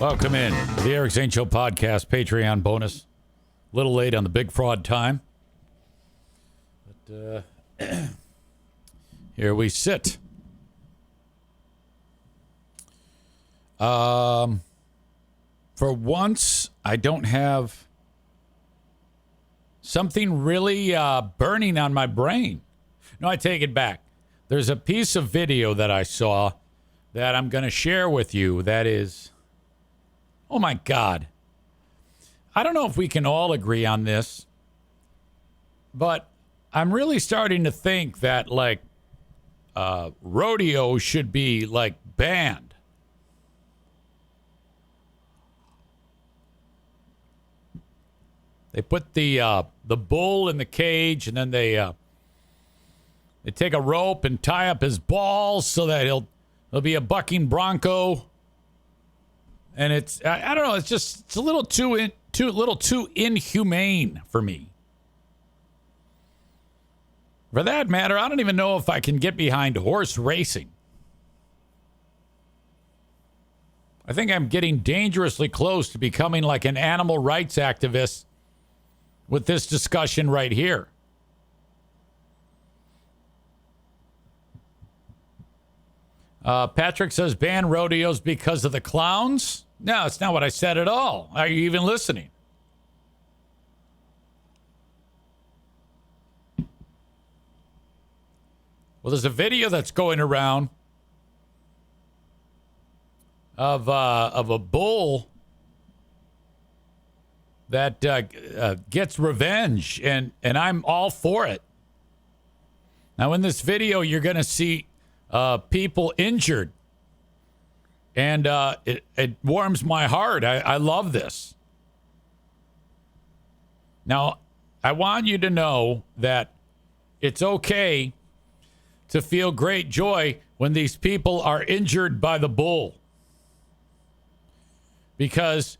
Welcome in to the Eric Zane Show podcast Patreon bonus. A little late on the big fraud time. But here we sit. For once, I don't have something really burning on my brain. No, I take it back. There's a piece of video that I saw that I'm going to share with you that is, oh my God. I don't know if we can all agree on this, but I'm really starting to think that, like, rodeo should be, like, banned. They put the bull in the cage, and then they take a rope and tie up his balls so that he'll be a bucking bronco. And it's I don't know, it's a little too inhumane for me. For that matter, I don't even know if I can get behind horse racing. I think I'm getting dangerously close to becoming like an animal rights activist with this discussion right here. Patrick says ban rodeos because of the clowns. No, it's not what I said at all. Are you even listening? Well, there's a video that's going around of a bull that gets revenge, and I'm all for it. Now, in this video, you're going to see people injured, and it warms my heart. I love this. Now, I want you to know that it's okay to feel great joy when these people are injured by the bull, because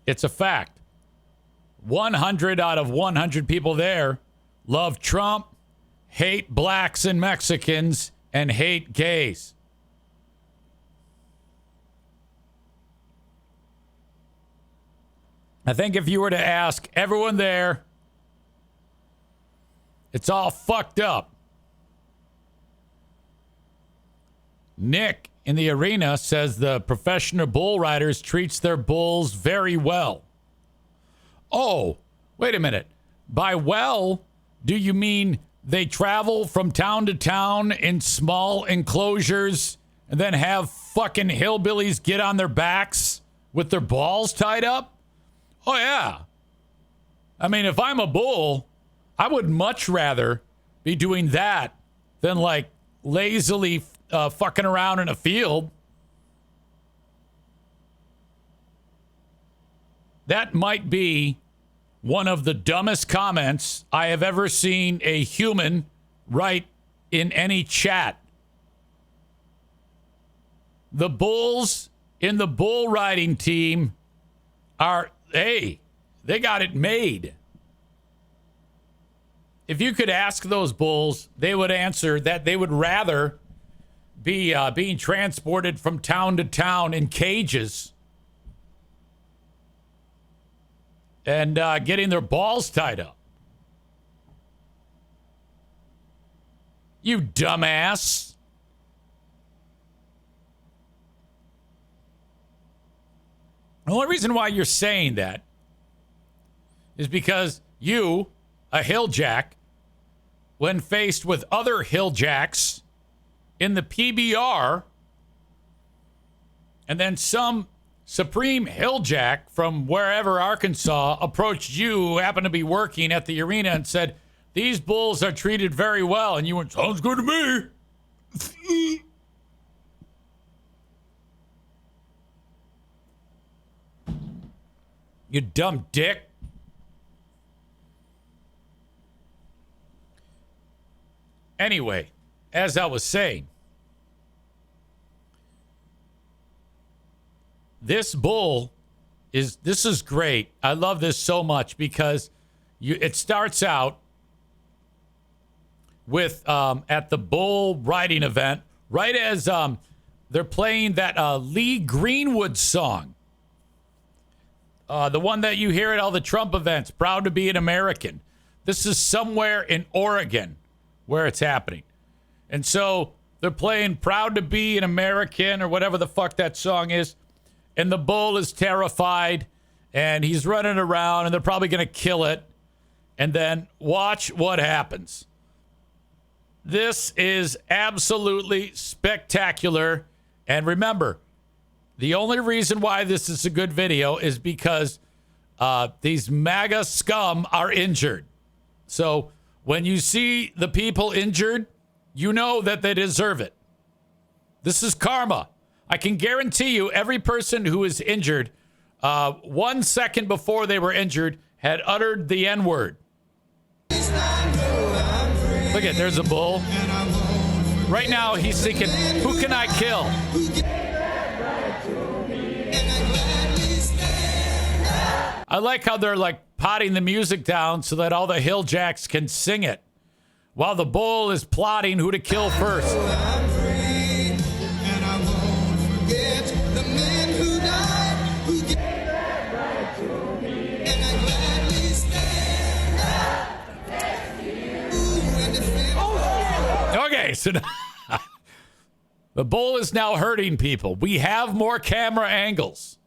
it's a fact. 100 out of 100 people there love Trump, hate blacks and Mexicans, and hate gays. I think if you were to ask everyone there, it's all fucked up. Nick in the arena says the professional bull riders treats their bulls very well. Oh, wait a minute. By well, do you mean they travel from town to town in small enclosures and then have fucking hillbillies get on their backs with their balls tied up? Oh, yeah. I mean, if I'm a bull, I would much rather be doing that than, like, lazily fucking around in a field. That might be one of the dumbest comments I have ever seen a human write in any chat. The bulls in the bull riding team are, hey, they got it made. If you could ask those bulls, they would answer that they would rather be being transported from town to town in cages and getting their balls tied up. You dumbass. The only reason why you're saying that is because you, a hilljack, when faced with other hilljacks in the PBR, and then some supreme hilljack from wherever Arkansas approached you, who happened to be working at the arena, and said, these bulls are treated very well. And you went, sounds good to me. You dumb dick. Anyway, as I was saying, this is great. I love this so much because it starts out with at the bull riding event, right as they're playing that Lee Greenwood song. The one that you hear at all the Trump events, Proud to be an American. This is somewhere in Oregon where it's happening. And so they're playing Proud to be an American or whatever the fuck that song is. And the bull is terrified and he's running around and they're probably going to kill it. And then watch what happens. This is absolutely spectacular. And remember, the only reason why this is a good video is because these MAGA scum are injured. So when you see the people injured, you know that they deserve it. This is karma. I can guarantee you every person who is injured, 1 second before they were injured, had uttered the N-word. Look at, there's a bull. Right now he's thinking, who can I kill? I like how they're like potting the music down so that all the hill jacks can sing it while the bull is plotting who to kill first. Okay, so now, the bull is now hurting people. We have more camera angles.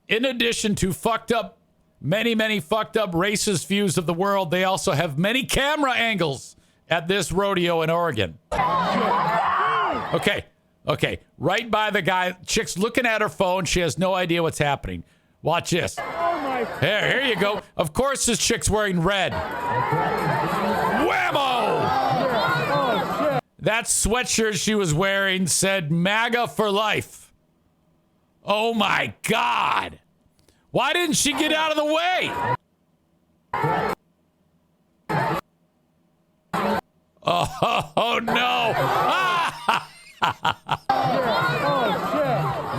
In addition to many fucked up racist views of the world, they also have many camera angles at this rodeo in Oregon. Okay. Right by the guy. Chick's looking at her phone. She has no idea what's happening. Watch this. Here you go. Of course this chick's wearing red. Whammo! That sweatshirt she was wearing said MAGA for life. Oh my God. Why didn't she get out of the way? Oh no.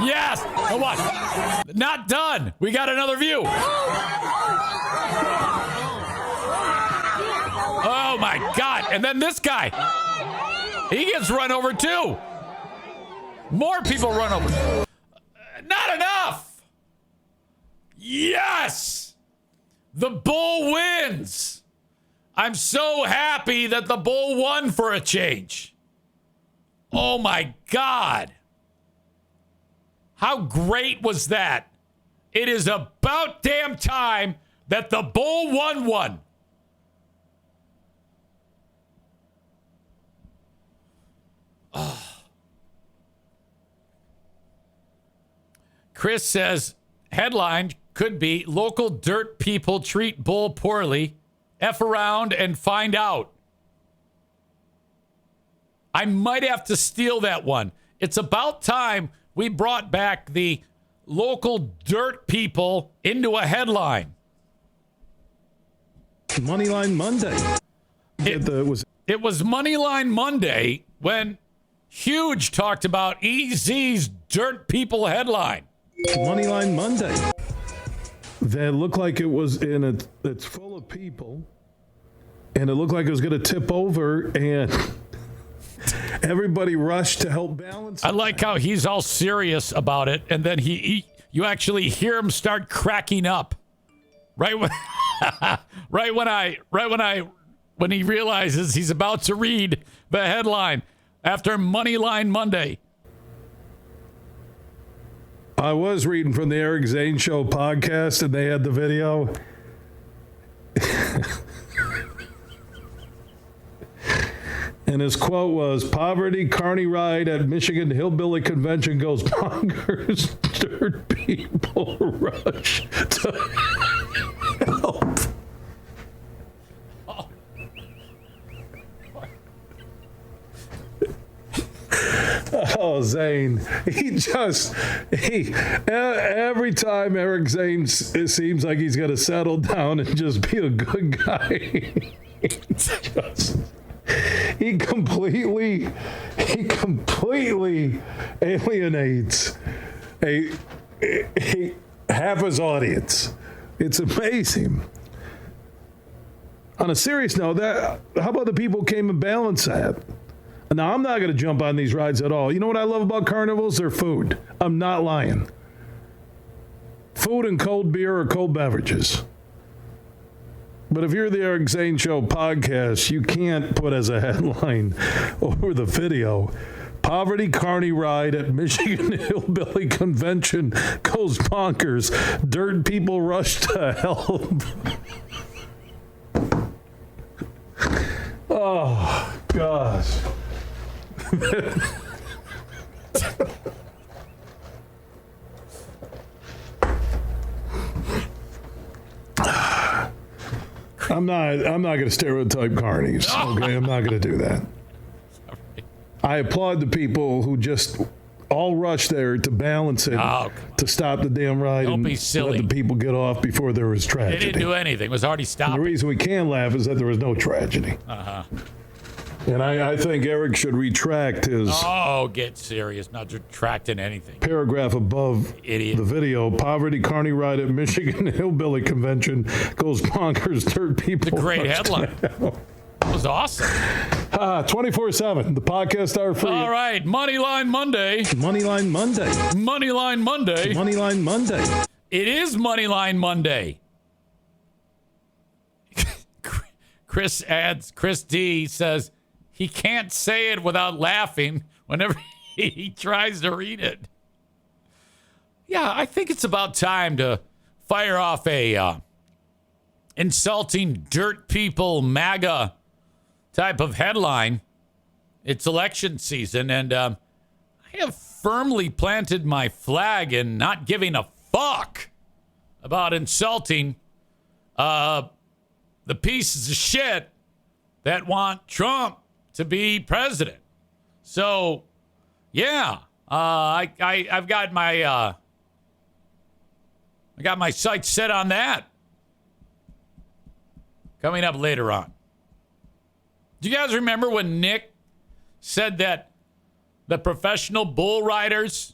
Yes. Oh, what? Not done. We got another view. Oh my God. And then this guy. He gets run over too. More people run over. Not enough. Yes. The bull wins. I'm so happy that the bull won for a change. Oh my God. How great was that? It is about damn time that the bull won one. Oh. Chris says, headline could be local dirt people treat bull poorly. F around and find out. I might have to steal that one. It's about time we brought back the local dirt people into a headline. Moneyline Monday. It was Moneyline Monday when Huge talked about EZ's dirt people headline. Moneyline Monday. That looked like it was it's full of people, and it looked like it was going to tip over, and everybody rushed to help balance it. I like how he's all serious about it, and then you actually hear him start cracking up. Right when he realizes he's about to read the headline after Moneyline Monday. I was reading from the Eric Zane Show podcast, and they had the video. And his quote was, poverty carny ride at Michigan Hillbilly Convention goes bonkers. Dirt people rush to help. Oh, Zane. Every time Eric Zane, it seems like he's going to settle down and just be a good guy. He completely alienates half his audience. It's amazing. On a serious note, how about the people who came and balanced that? Now, I'm not going to jump on these rides at all. You know what I love about carnivals? Their food. I'm not lying. Food and cold beer or cold beverages. But if you're the Eric Zane Show podcast, you can't put as a headline over the video, Poverty Carney Ride at Michigan Hillbilly Convention goes bonkers. Dirt people rush to help. Oh, gosh. I'm not going to stereotype carnies. Okay, I'm not going to do that. I applaud the people who just all rush there to balance it, to stop the damn ride. Don't be silly. Let the people get off before there was tragedy. They didn't do anything. It was already stopped. The reason we can laugh is that there was no tragedy. And I think Eric should retract his... Oh, get serious. Not retracting anything. Paragraph above Idiot. the video. Poverty Carney Ride at Michigan Hillbilly Convention goes bonkers. Third people. It's a great headline. It was awesome. 24/7. The podcasts are free. All right. Moneyline Monday. Moneyline Monday. Moneyline Monday. Moneyline Monday. It is Moneyline Monday. Chris D says he can't say it without laughing whenever he tries to read it. Yeah, I think it's about time to fire off a insulting dirt people MAGA type of headline. It's election season, and I have firmly planted my flag in not giving a fuck about insulting the pieces of shit that want Trump to be president. So, yeah, I've got my sights set on that. Coming up later on. Do you guys remember when Nick said that the professional bull riders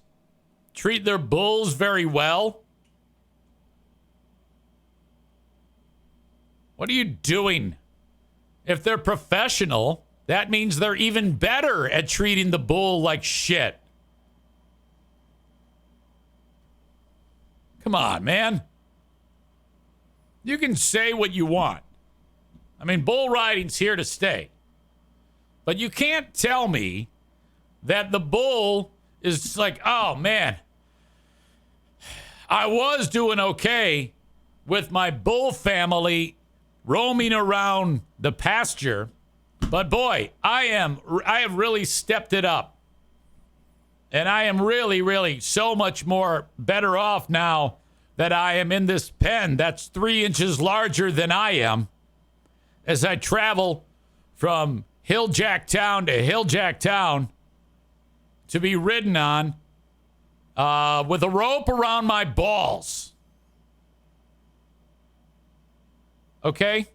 treat their bulls very well? What are you doing? If they're professional, that means they're even better at treating the bull like shit. Come on, man. You can say what you want. I mean, bull riding's here to stay. But you can't tell me that the bull is like, oh, man, I was doing okay with my bull family roaming around the pasture. But, boy, I have really stepped it up. And I am really, really so much more better off now that I am in this pen that's 3 inches larger than I am as I travel from Hilljack Town to Hilljack Town to be ridden on with a rope around my balls. Okay?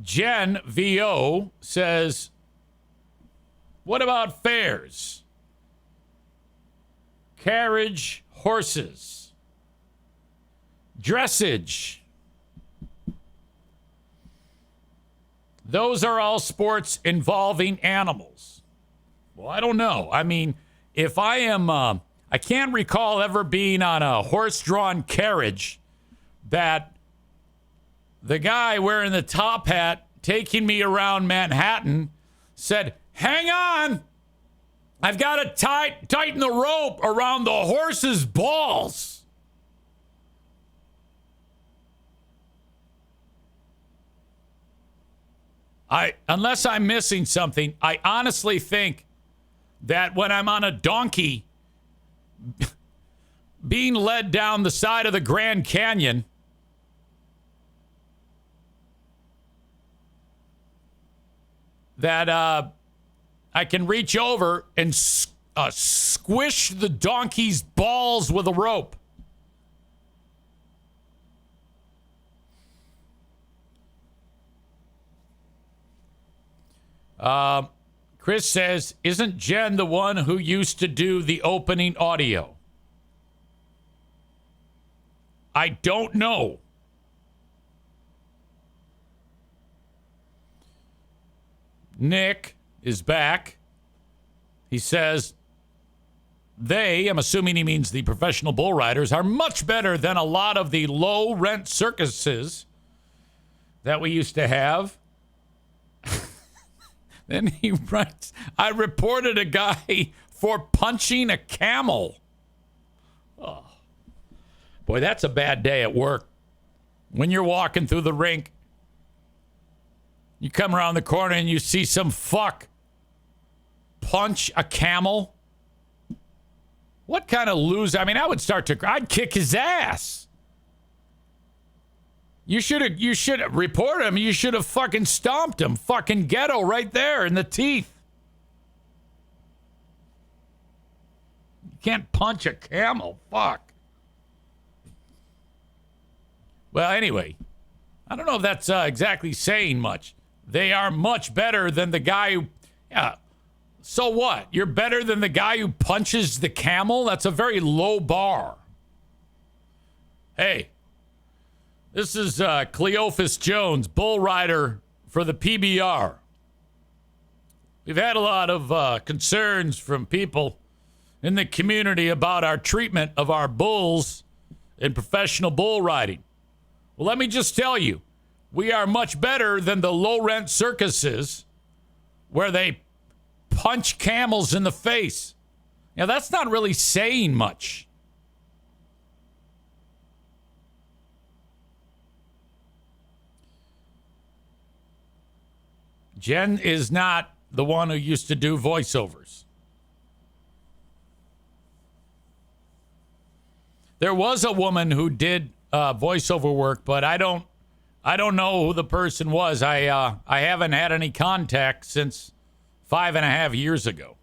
Jen VO says, what about fairs? Carriage horses. Dressage. Those are all sports involving animals. Well, I don't know. I mean, if I am, I can't recall ever being on a horse-drawn carriage that the guy wearing the top hat taking me around Manhattan said, hang on, I've got to tighten the rope around the horse's balls. Unless I'm missing something, I honestly think that when I'm on a donkey being led down the side of the Grand Canyon, that I can reach over and squish the donkey's balls with a rope. Chris says, isn't Jen the one who used to do the opening audio? I don't know. Nick is back. He says they, I'm assuming he means the professional bull riders, are much better than a lot of the low-rent circuses that we used to have. Then he writes, I reported a guy for punching a camel. Oh. Boy, that's a bad day at work. When you're walking through the rink, you come around the corner and you see some fuck punch a camel. What kind of loser? I mean, I'd kick his ass. You should have reported him. You should have fucking stomped him. Fucking ghetto right there in the teeth. You can't punch a camel. Fuck. Well, anyway, I don't know if that's exactly saying much. They are much better than the guy who... Yeah, so what? You're better than the guy who punches the camel? That's a very low bar. Hey, this is Cleophas Jones, bull rider for the PBR. We've had a lot of concerns from people in the community about our treatment of our bulls in professional bull riding. Well, let me just tell you, we are much better than the low-rent circuses where they punch camels in the face. Now, that's not really saying much. Jen is not the one who used to do voiceovers. There was a woman who did voiceover work, but I don't know who the person was. I haven't had any contact since 5.5 years ago.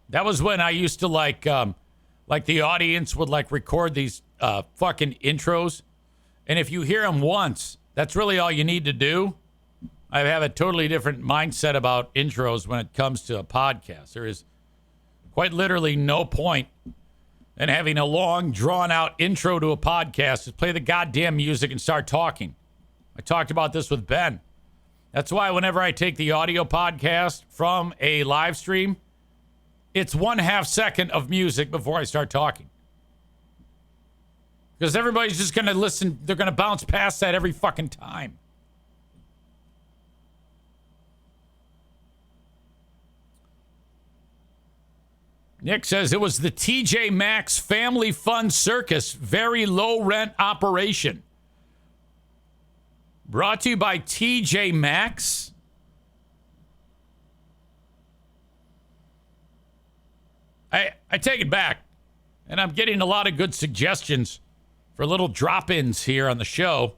That was when I used to like the audience would like record these fucking intros, and if you hear them once, that's really all you need to do. I have a totally different mindset about intros when it comes to a podcast. There is quite literally no point in having a long, drawn-out intro to a podcast. Just play the goddamn music and start talking. I talked about this with Ben. That's why whenever I take the audio podcast from a live stream, it's 1/2 second of music before I start talking. Because everybody's just going to listen. They're going to bounce past that every fucking time. Nick says it was the TJ Maxx Family Fun Circus, very low rent operation. Brought to you by TJ Maxx. I take it back, and I'm getting a lot of good suggestions for little drop-ins here on the show.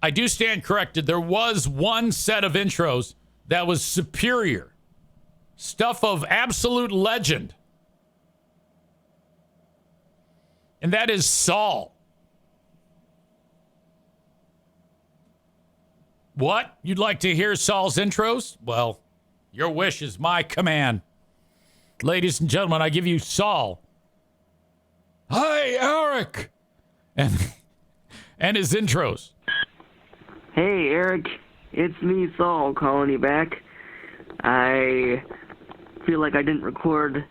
I do stand corrected. There was one set of intros that was superior. Stuff of absolute legend. And that is Saul. What? You'd like to hear Saul's intros? Well, your wish is my command. Ladies and gentlemen, I give you Saul. Hi, Eric. And his intros. Hey, Eric. It's me, Saul, calling you back. I feel like I didn't record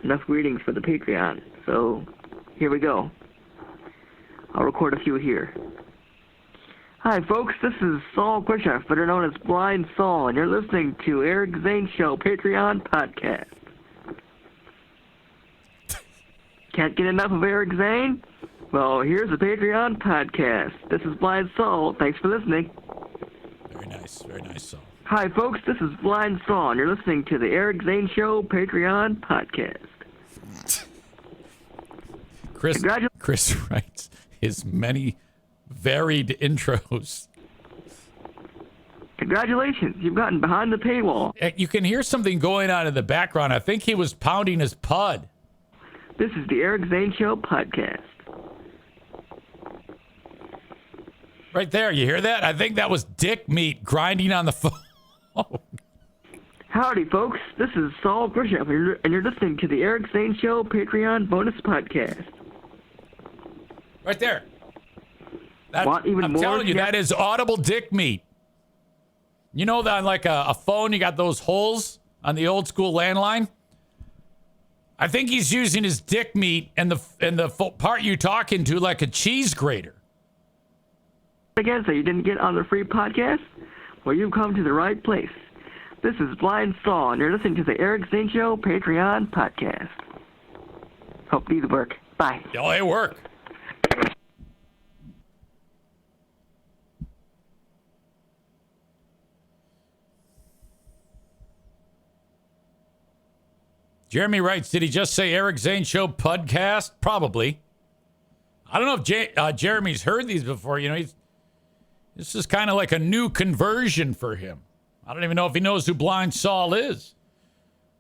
enough greetings for the Patreon, so here we go. I'll record a few here. Hi, folks. This is Saul Quishoff, better known as Blind Saul, and you're listening to Eric Zane Show Patreon podcast. Can't get enough of Eric Zane? Well, here's the Patreon podcast. This is Blind Saul. Thanks for listening. Very nice, Saul. Hi, folks. This is Blind Saul, and you're listening to the Eric Zane Show Patreon podcast. Chris writes his many varied intros. Congratulations. You've gotten behind the paywall. You can hear something going on in the background. I think he was pounding his pud. This is the Eric Zane Show podcast. Right there. You hear that? I think that was dick meat grinding on the phone. Howdy, folks. This is Saul Grisham, and you're listening to the Eric Zane Show Patreon bonus podcast. Right there. Want even I'm more? telling you, that is audible dick meat. You know that on like a phone, you got those holes on the old school landline? I think he's using his dick meat and the part you talk into like a cheese grater. Again, so you didn't get on the free podcast? Well, you've come to the right place. This is Blind Saul, and you're listening to the Eric Zane Show Patreon podcast. Hope these work. Bye. Oh, they work. Jeremy writes, did he just say Eric Zane Show podcast? Probably. I don't know if Jeremy's heard these before. You know, this is kind of like a new conversion for him. I don't even know if he knows who Blind Saul is.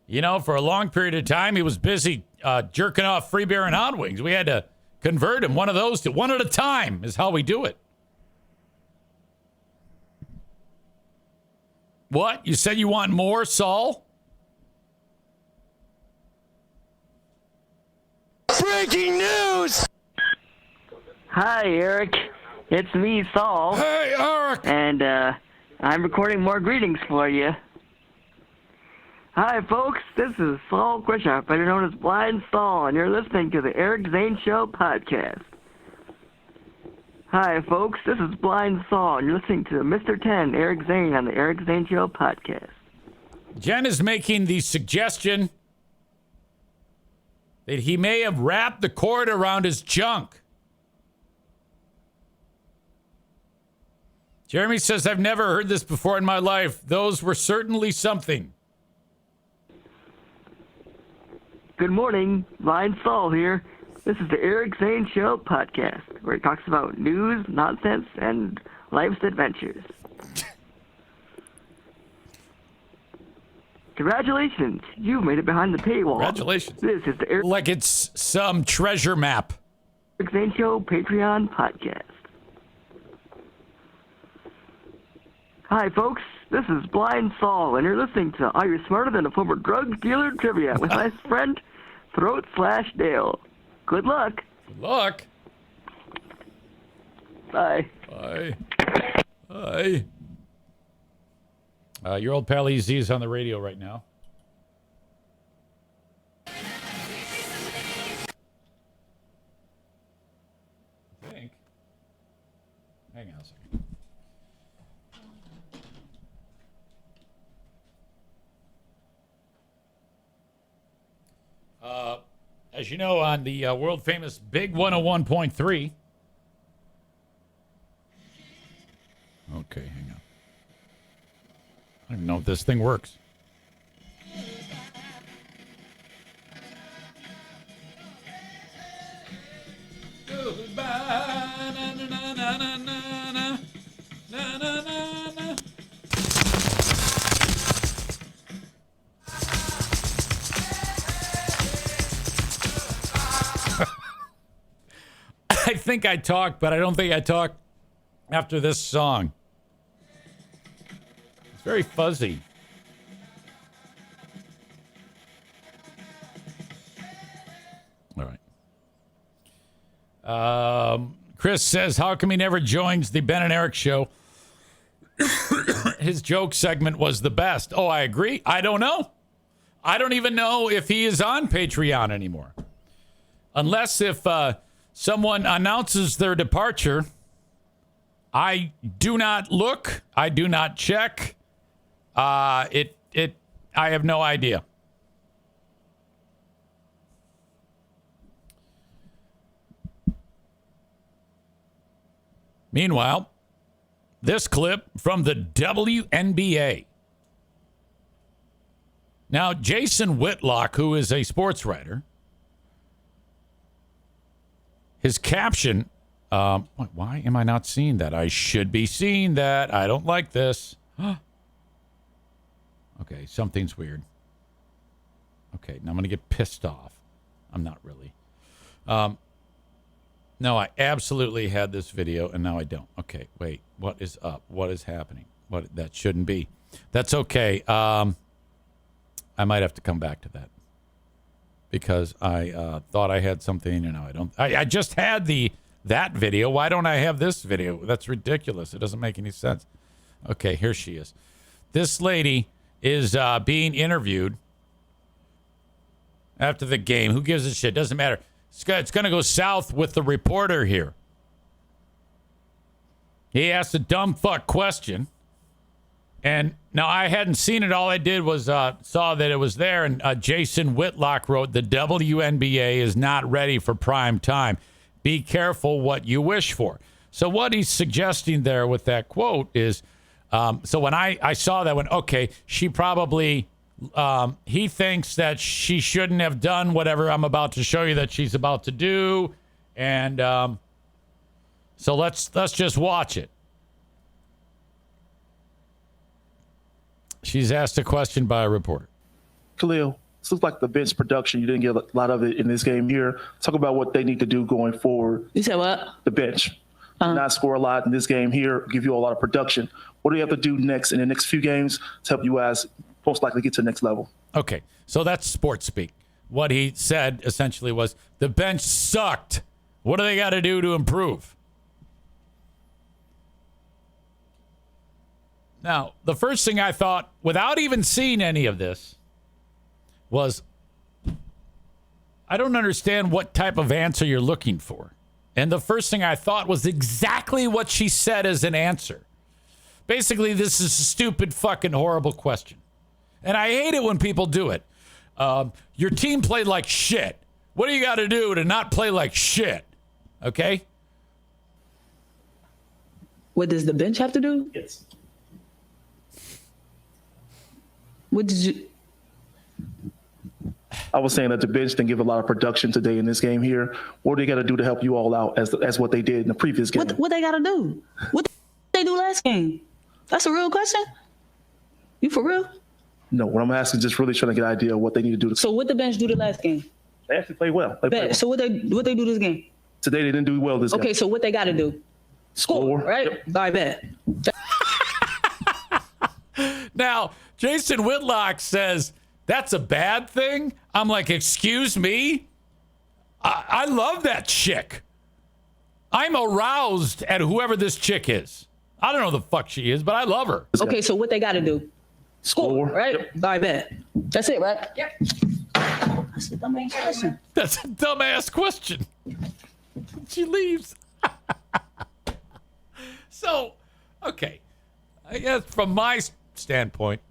You know, for a long period of time, he was busy jerking off free beer and hot wings. We had to convert him, one of those to one at a time is how we do it. What? You said you want more, Saul? Breaking news! Hi, Eric. It's me, Saul. Hey, Eric! And I'm recording more greetings for you. Hi, folks. This is Saul Quisha, better known as Blind Saul, and you're listening to the Eric Zane Show podcast. Hi, folks. This is Blind Saul, and you're listening to Mr. 10, Eric Zane, on the Eric Zane Show podcast. Jen is making the suggestion that he may have wrapped the cord around his junk. Jeremy says, I've never heard this before in my life. Those were certainly something. Good morning. Blind Saul here. This is the Eric Zane Show podcast, where he talks about news, nonsense, and life's adventures. Congratulations. You've made it behind the paywall. Congratulations. This is the Eric Like it's some treasure map. Zane Show Patreon podcast. Hi, folks. This is Blind Saul, and you're listening to Are You Smarter Than a Former Drug Dealer Trivia with my friend, Throat/Dale. Good luck. Good luck. Bye. Bye. Bye. Your old pal EZ is on the radio right now. I think. Hang on a second. As you know, on the world famous Big 101.3. Okay, hang on. I don't even know if this thing works. Goodbye, na, na, na, na, na, na, na, na, na, na. I think I talk, but I don't think I talk after this song. It's very fuzzy. All right. Chris says, how come he never joins the Ben and Eric show? His joke segment was the best. Oh, I agree. I don't know. I don't even know if he is on Patreon anymore. Unless if someone announces their departure, I do not look. I do not check. I have no idea. Meanwhile, this clip from the WNBA. Now, Jason Whitlock, who is a sports writer, his caption, why am I not seeing that? I should be seeing that. I don't like this. Okay, something's weird. Okay, now I'm going to get pissed off. I'm not really. No, I absolutely had this video, and now I don't. Okay, wait. What is up? What is happening? That shouldn't be. That's okay. I might have to come back to that because I thought I had something, and now I don't. I just had the that video. Why don't I have this video? That's ridiculous. It doesn't make any sense. Okay, here she is. This lady is being interviewed after the game. Who gives a shit? Doesn't matter. It's going to go south with the reporter here. He asked a dumb fuck question. And now I hadn't seen it. All I did was saw that it was there. And Jason Whitlock wrote, the WNBA is not ready for prime time. Be careful what you wish for. So what he's suggesting there with that quote is, so when I saw that one, okay, she probably, he thinks that she shouldn't have done whatever I'm about to show you that she's about to do. And so let's just watch it. She's asked a question by a reporter. Khalil, this looks like the bench production. You didn't get a lot of it in this game here. Talk about what they need to do going forward. You said what? The bench. Not score a lot in this game here, give you a lot of production. What do you have to do next in the next few games to help you guys most likely get to the next level? Okay, so that's sports speak. What he said essentially was the bench sucked. What do they got to do to improve? Now, the first thing I thought, without even seeing any of this, was I don't understand what type of answer you're looking for. And the first thing I thought was exactly what she said as an answer. Basically, this is a stupid, fucking horrible question. And I hate it when people do it. Your team played like shit. What do you got to do to not play like shit? Okay? What does the bench have to do? Yes. What did you... I was saying that the bench didn't give a lot of production today in this game here. What do they got to do to help you all out as what they did in the previous game? What they got to do? What did they do last game? That's a real question? You for real? No, what I'm asking is just really trying to get an idea of what they need to do. So what the bench do the last game? They actually played well. They played well. So what they do this game? Today they didn't do well this game. Okay, so what they got to do? Score, right? Yep. I bet. Now, Jason Whitlock says, that's a bad thing? I'm like, excuse me? I love that chick. I'm aroused at whoever this chick is. I don't know who the fuck she is, but I love her. Okay, so what they got to do? Score, right? Yep. I bet. That's it, right? Yep. That's a dumbass question. That's a dumbass question. She leaves. So, okay. I guess from my standpoint,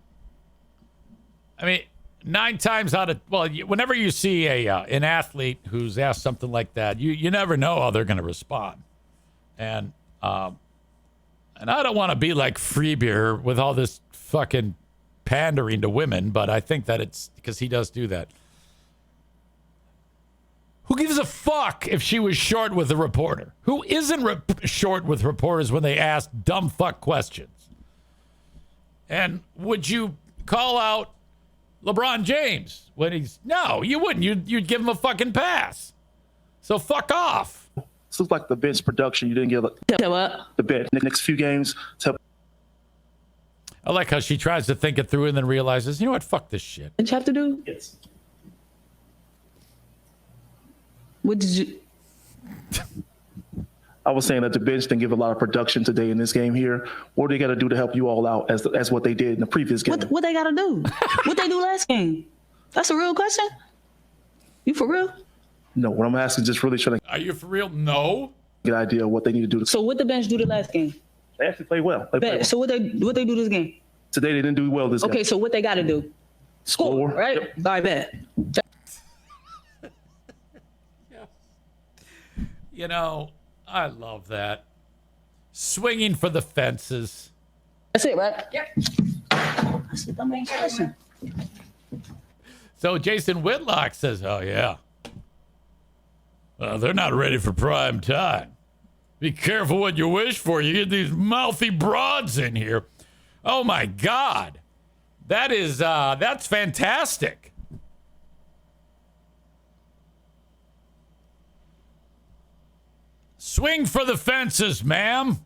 I mean, 9 times out of, well, whenever you see an athlete who's asked something like that, you never know how they're going to respond. And I don't want to be like Freebeer with all this fucking pandering to women, but I think that it's because he does do that. Who gives a fuck if she was short with a reporter? Who isn't short with reporters when they ask dumb fuck questions? And would you call out LeBron James when he's... No, you wouldn't. You'd give him a fucking pass. So fuck off. This looks like the bench production. You didn't get the bench. The next few games to help. I like how she tries to think it through and then realizes, you know what? Fuck this shit. What you have to do? Yes. What did you... I was saying that the bench didn't give a lot of production today in this game here. What do they got to do to help you all out as what they did in the previous game? What they got to do? What they do last game? That's a real question? You for real? No, what I'm asking is just really trying to Are you for real? No. get an idea of what they need to do. So what the bench do the last game? They actually played well. They played well. So what they do this game? Today they didn't do well this game. Okay, so what they got to do? Score, right? Yep. I bet. You know, I love that. Swinging for the fences. That's it, right? Yep. That's a dumbass question. So Jason Whitlock says, oh, yeah. They're not ready for prime time. Be careful what you wish for. You get these mouthy broads in here. Oh, my God. That's fantastic. Swing for the fences, ma'am.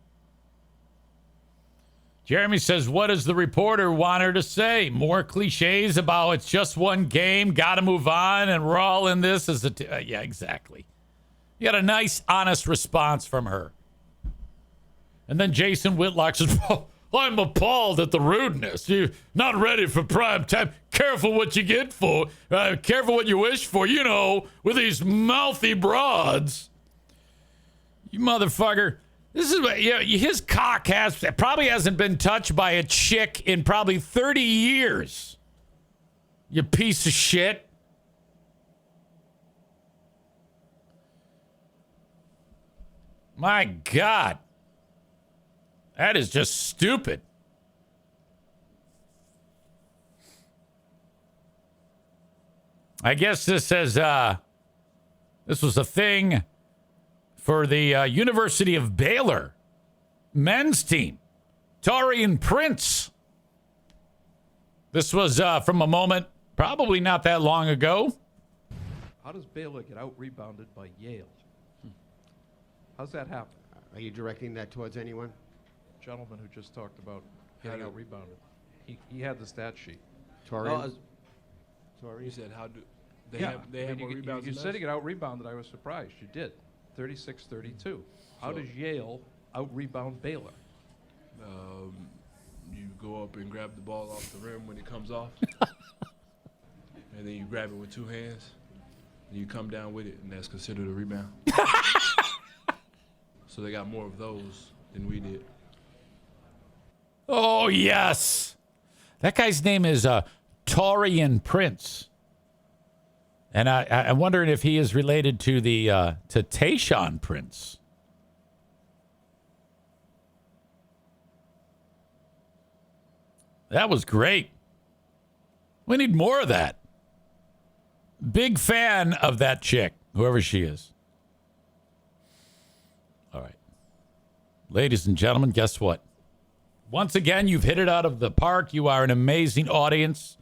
Jeremy says, what does the reporter want her to say? More cliches about it's just one game, got to move on, and we're all in this as a... yeah, exactly. You got a nice, honest response from her. And then Jason Whitlock says, oh, I'm appalled at the rudeness. You're not ready for prime time. Careful what you get for. Careful what you wish for, you know, with these mouthy broads. You motherfucker. This is what, his cock probably hasn't been touched by a chick in probably 30 years. You piece of shit. My God. That is just stupid. I guess this was a thing for the University of Baylor men's team. Taurean Prince. This was from a moment probably not that long ago. How does Baylor get out-rebounded by Yale? How's that happen? Are you directing that towards anyone? Gentleman who just talked about getting out-rebounded. He had the stat sheet. Torian? You said how do they Yeah, have they have more rebounds you than said us? he got out-rebounded. I was surprised. You did. 36-32. How does Yale out-rebound Baylor? You go up and grab the ball off the rim when it comes off, and then you grab it with two hands, and you come down with it, and that's considered a rebound. So they got more of those than we did. Oh, yes. That guy's name is Taurean Prince. And I'm wondering if he is related to to Tayshaun Prince. That was great. We need more of that. Big fan of that chick, whoever she is. All right. Ladies and gentlemen, guess what? Once again, you've hit it out of the park. You are an amazing audience.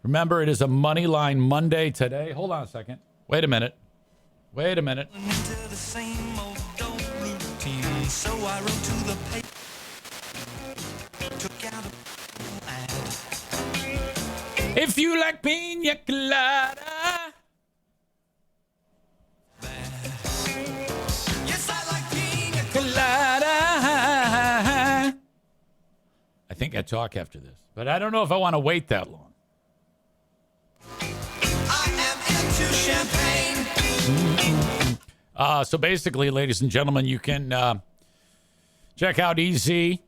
Remember, it is a Moneyline Monday today. Hold on a second. Wait a minute. If you like pina colada. Yes, I like pina colada. I think I talk after this, but I don't know if I want to wait that long. I am into champagne. So basically, ladies and gentlemen, you can check out EZ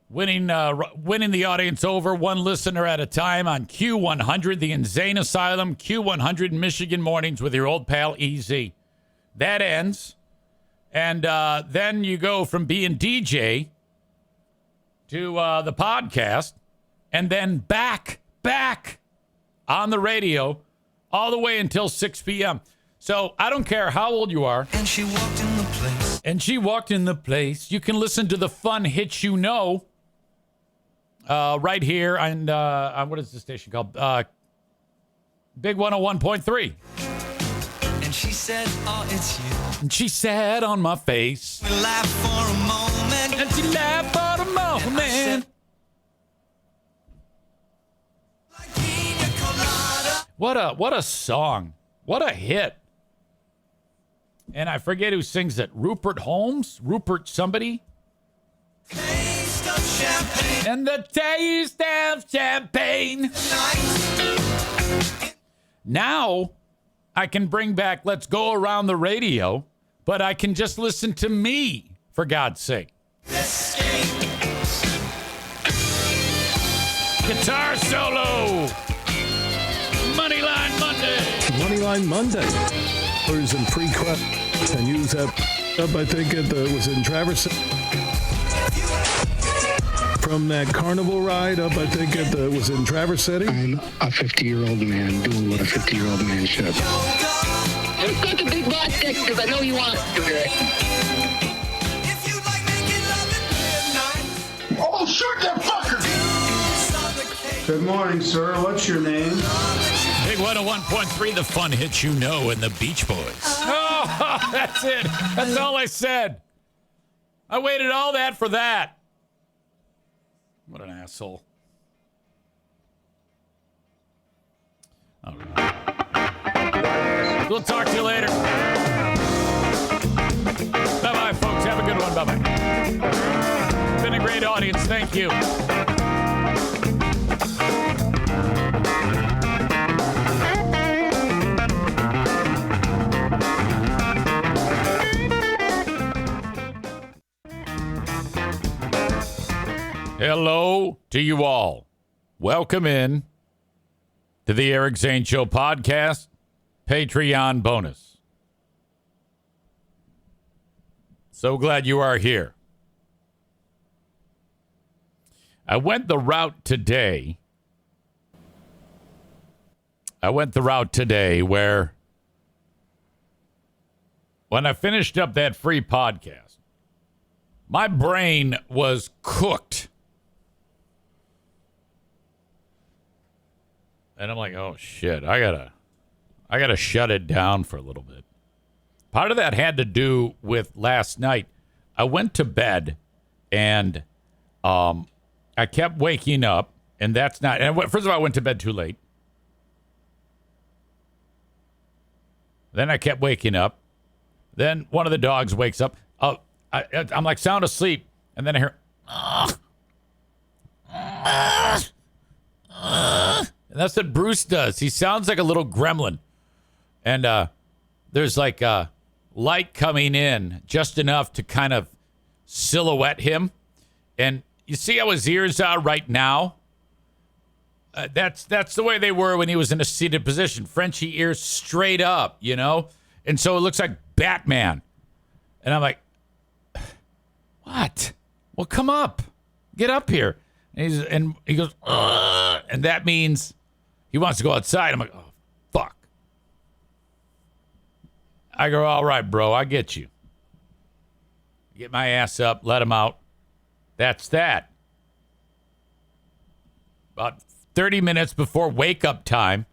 winning the audience over one listener at a time on Q100, the Insane Asylum, Q100 Michigan Mornings with your old pal EZ. That ends, and then you go from being DJ to the podcast, and then back on the radio all the way until 6 p.m. So I don't care how old you are. And she walked in the place. You can listen to the fun hits you know right here on what is the station called? Big 101.3. And she said, oh, it's you. And she said on my face. We laughed for a moment. And she laughed for a moment. What a song. What a hit. And I forget who sings it. Rupert Holmes? Rupert somebody? Taste of champagne. And the taste of champagne. Now I can bring back Let's Go Around the Radio, but I can just listen to me, for God's sake. Guitar solo. Moneyline Monday. Moneyline Monday. There's in pre-quest and use that up. I think it was in Traverse. From that carnival ride up, I think it was in Traverse City. I'm a 50-year-old man doing what a 50-year-old man should. Let's go to Big Boss Dick because I know you want to do it. Oh, shoot that fucker! Good morning, sir. What's your name? Big 101.3, the fun hits you know, and the Beach Boys. Oh, that's it. That's all I said. I waited all that for that. What an asshole. All right. We'll talk to you later. Bye-bye. Been a great audience. Thank you. Hello to you all. Welcome in to the Eric Zane Show podcast, Patreon bonus. So glad you are here. I went the route today where when I finished up that free podcast, my brain was cooked. And I'm like, oh shit, I gotta shut it down for a little bit. Part of that had to do with last night. I went to bed and I kept waking up, and that's not. And first of all, I went to bed too late. Then I kept waking up. Then one of the dogs wakes up. I'm like sound asleep, and then I hear. And that's what Bruce does. He sounds like a little gremlin. And there's like light coming in just enough to kind of silhouette him. And you see how his ears are right now? That's the way they were when he was in a seated position. Frenchie ears straight up, you know? And so it looks like Batman. And I'm like, what? Well, come up. Get up here. And he goes, ugh, and that means he wants to go outside. I'm like, oh, fuck. I go, all right, bro, I get you. Get my ass up, let him out. That's that. About 30 minutes before wake-up time,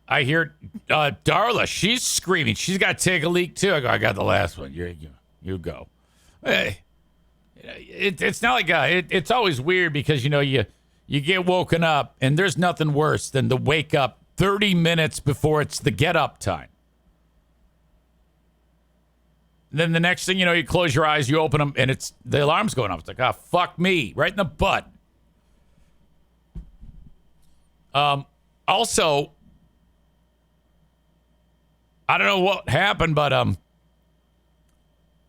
I hear Darla. She's screaming. She's got to take a leak, too. I go, I got the last one. You go. Hey. It's not like it's always weird because, you know, you get woken up and there's nothing worse than to wake up 30 minutes before it's the get up time. And then the next thing you know, you close your eyes, you open them, and it's the alarm's going off. It's like, oh, fuck me, right in the butt. Also, I don't know what happened, but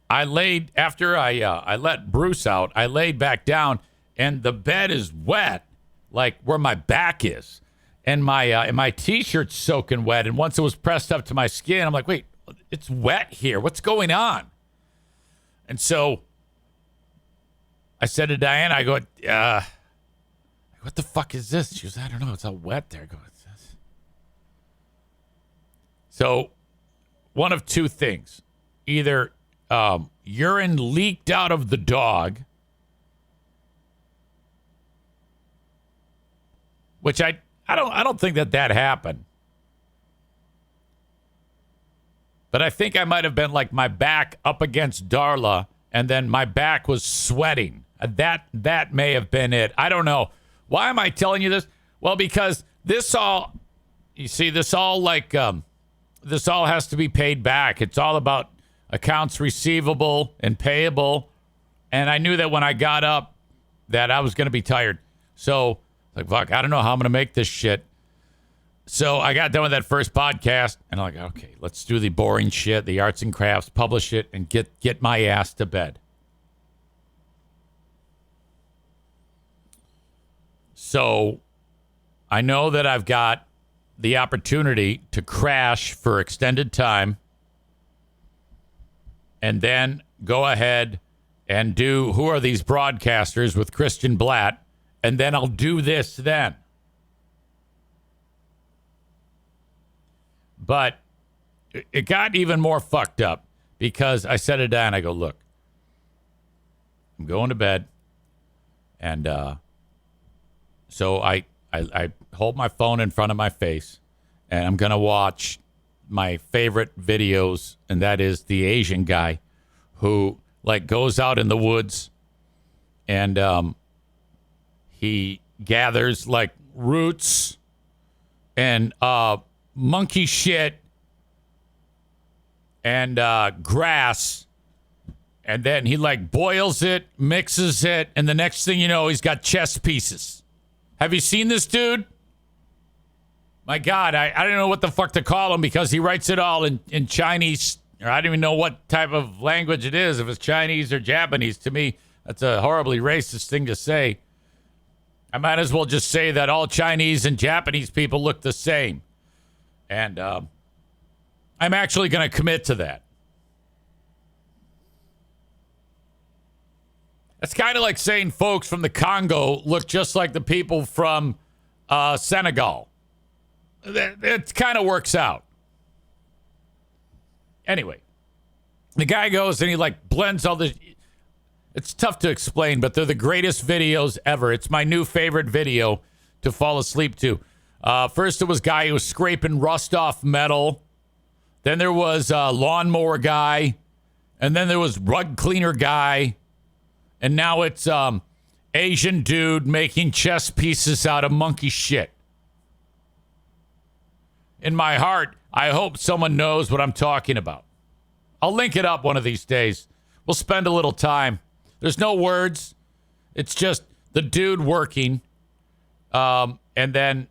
I laid after I let Bruce out. I laid back down, and the bed is wet, like where my back is, and my t-shirt's soaking wet. And once it was pressed up to my skin, I'm like, wait, it's wet here. What's going on? And so I said to Diane, I go, what the fuck is this? She goes, I don't know. It's all wet there. I go, what's this? So one of two things, either urine leaked out of the dog, which I don't think that happened. But I think I might have been like my back up against Darla, and then my back was sweating. That may have been it. I don't know. Why am I telling you this? Well, because this all has to be paid back. It's all about accounts receivable and payable. And I knew that when I got up that I was going to be tired. So, like, fuck, I don't know how I'm going to make this shit. So I got done with that first podcast, and I'm like, okay, let's do the boring shit, the arts and crafts, publish it, and get my ass to bed. So I know that I've got the opportunity to crash for extended time and then go ahead and do Who Are These Broadcasters with Christian Blatt, and then I'll do this then. But it got even more fucked up because I set it down. I go, look, I'm going to bed. And so I hold my phone in front of my face, and I'm going to watch my favorite videos, and that is the Asian guy who, like, goes out in the woods and he gathers, like, roots and monkey shit and grass And then he like boils it, mixes it, and the next thing you know, he's got chess pieces. Have you seen this dude? My God, I don't know what the fuck to call him because he writes it all in Chinese, or I don't even know what type of language it is, if it's Chinese or Japanese. To me, that's a horribly racist thing to say. I might as well just say that all Chinese and Japanese people look the same. And I'm actually going to commit to that. It's kind of like saying folks from the Congo look just like the people from Senegal. It kind of works out. Anyway, the guy goes and he like blends all this. It's tough to explain, but they're the greatest videos ever. It's my new favorite video to fall asleep to. First, it was guy who was scraping rust off metal. Then there was lawnmower guy. And then there was rug cleaner guy. And now it's Asian dude making chess pieces out of monkey shit. In my heart, I hope someone knows what I'm talking about. I'll link it up one of these days. We'll spend a little time. There's no words. It's just the dude working and then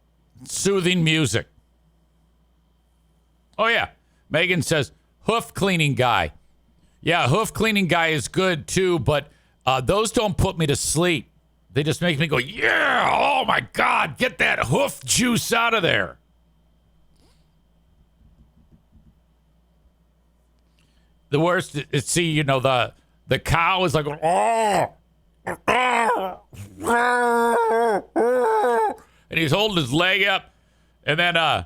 soothing music. Oh, yeah. Megan says, hoof cleaning guy. Yeah, hoof cleaning guy is good, too, but those don't put me to sleep. They just make me go, yeah, oh, my God, get that hoof juice out of there. The worst is, see, you know, the cow is like, oh, and he's holding his leg up, and then,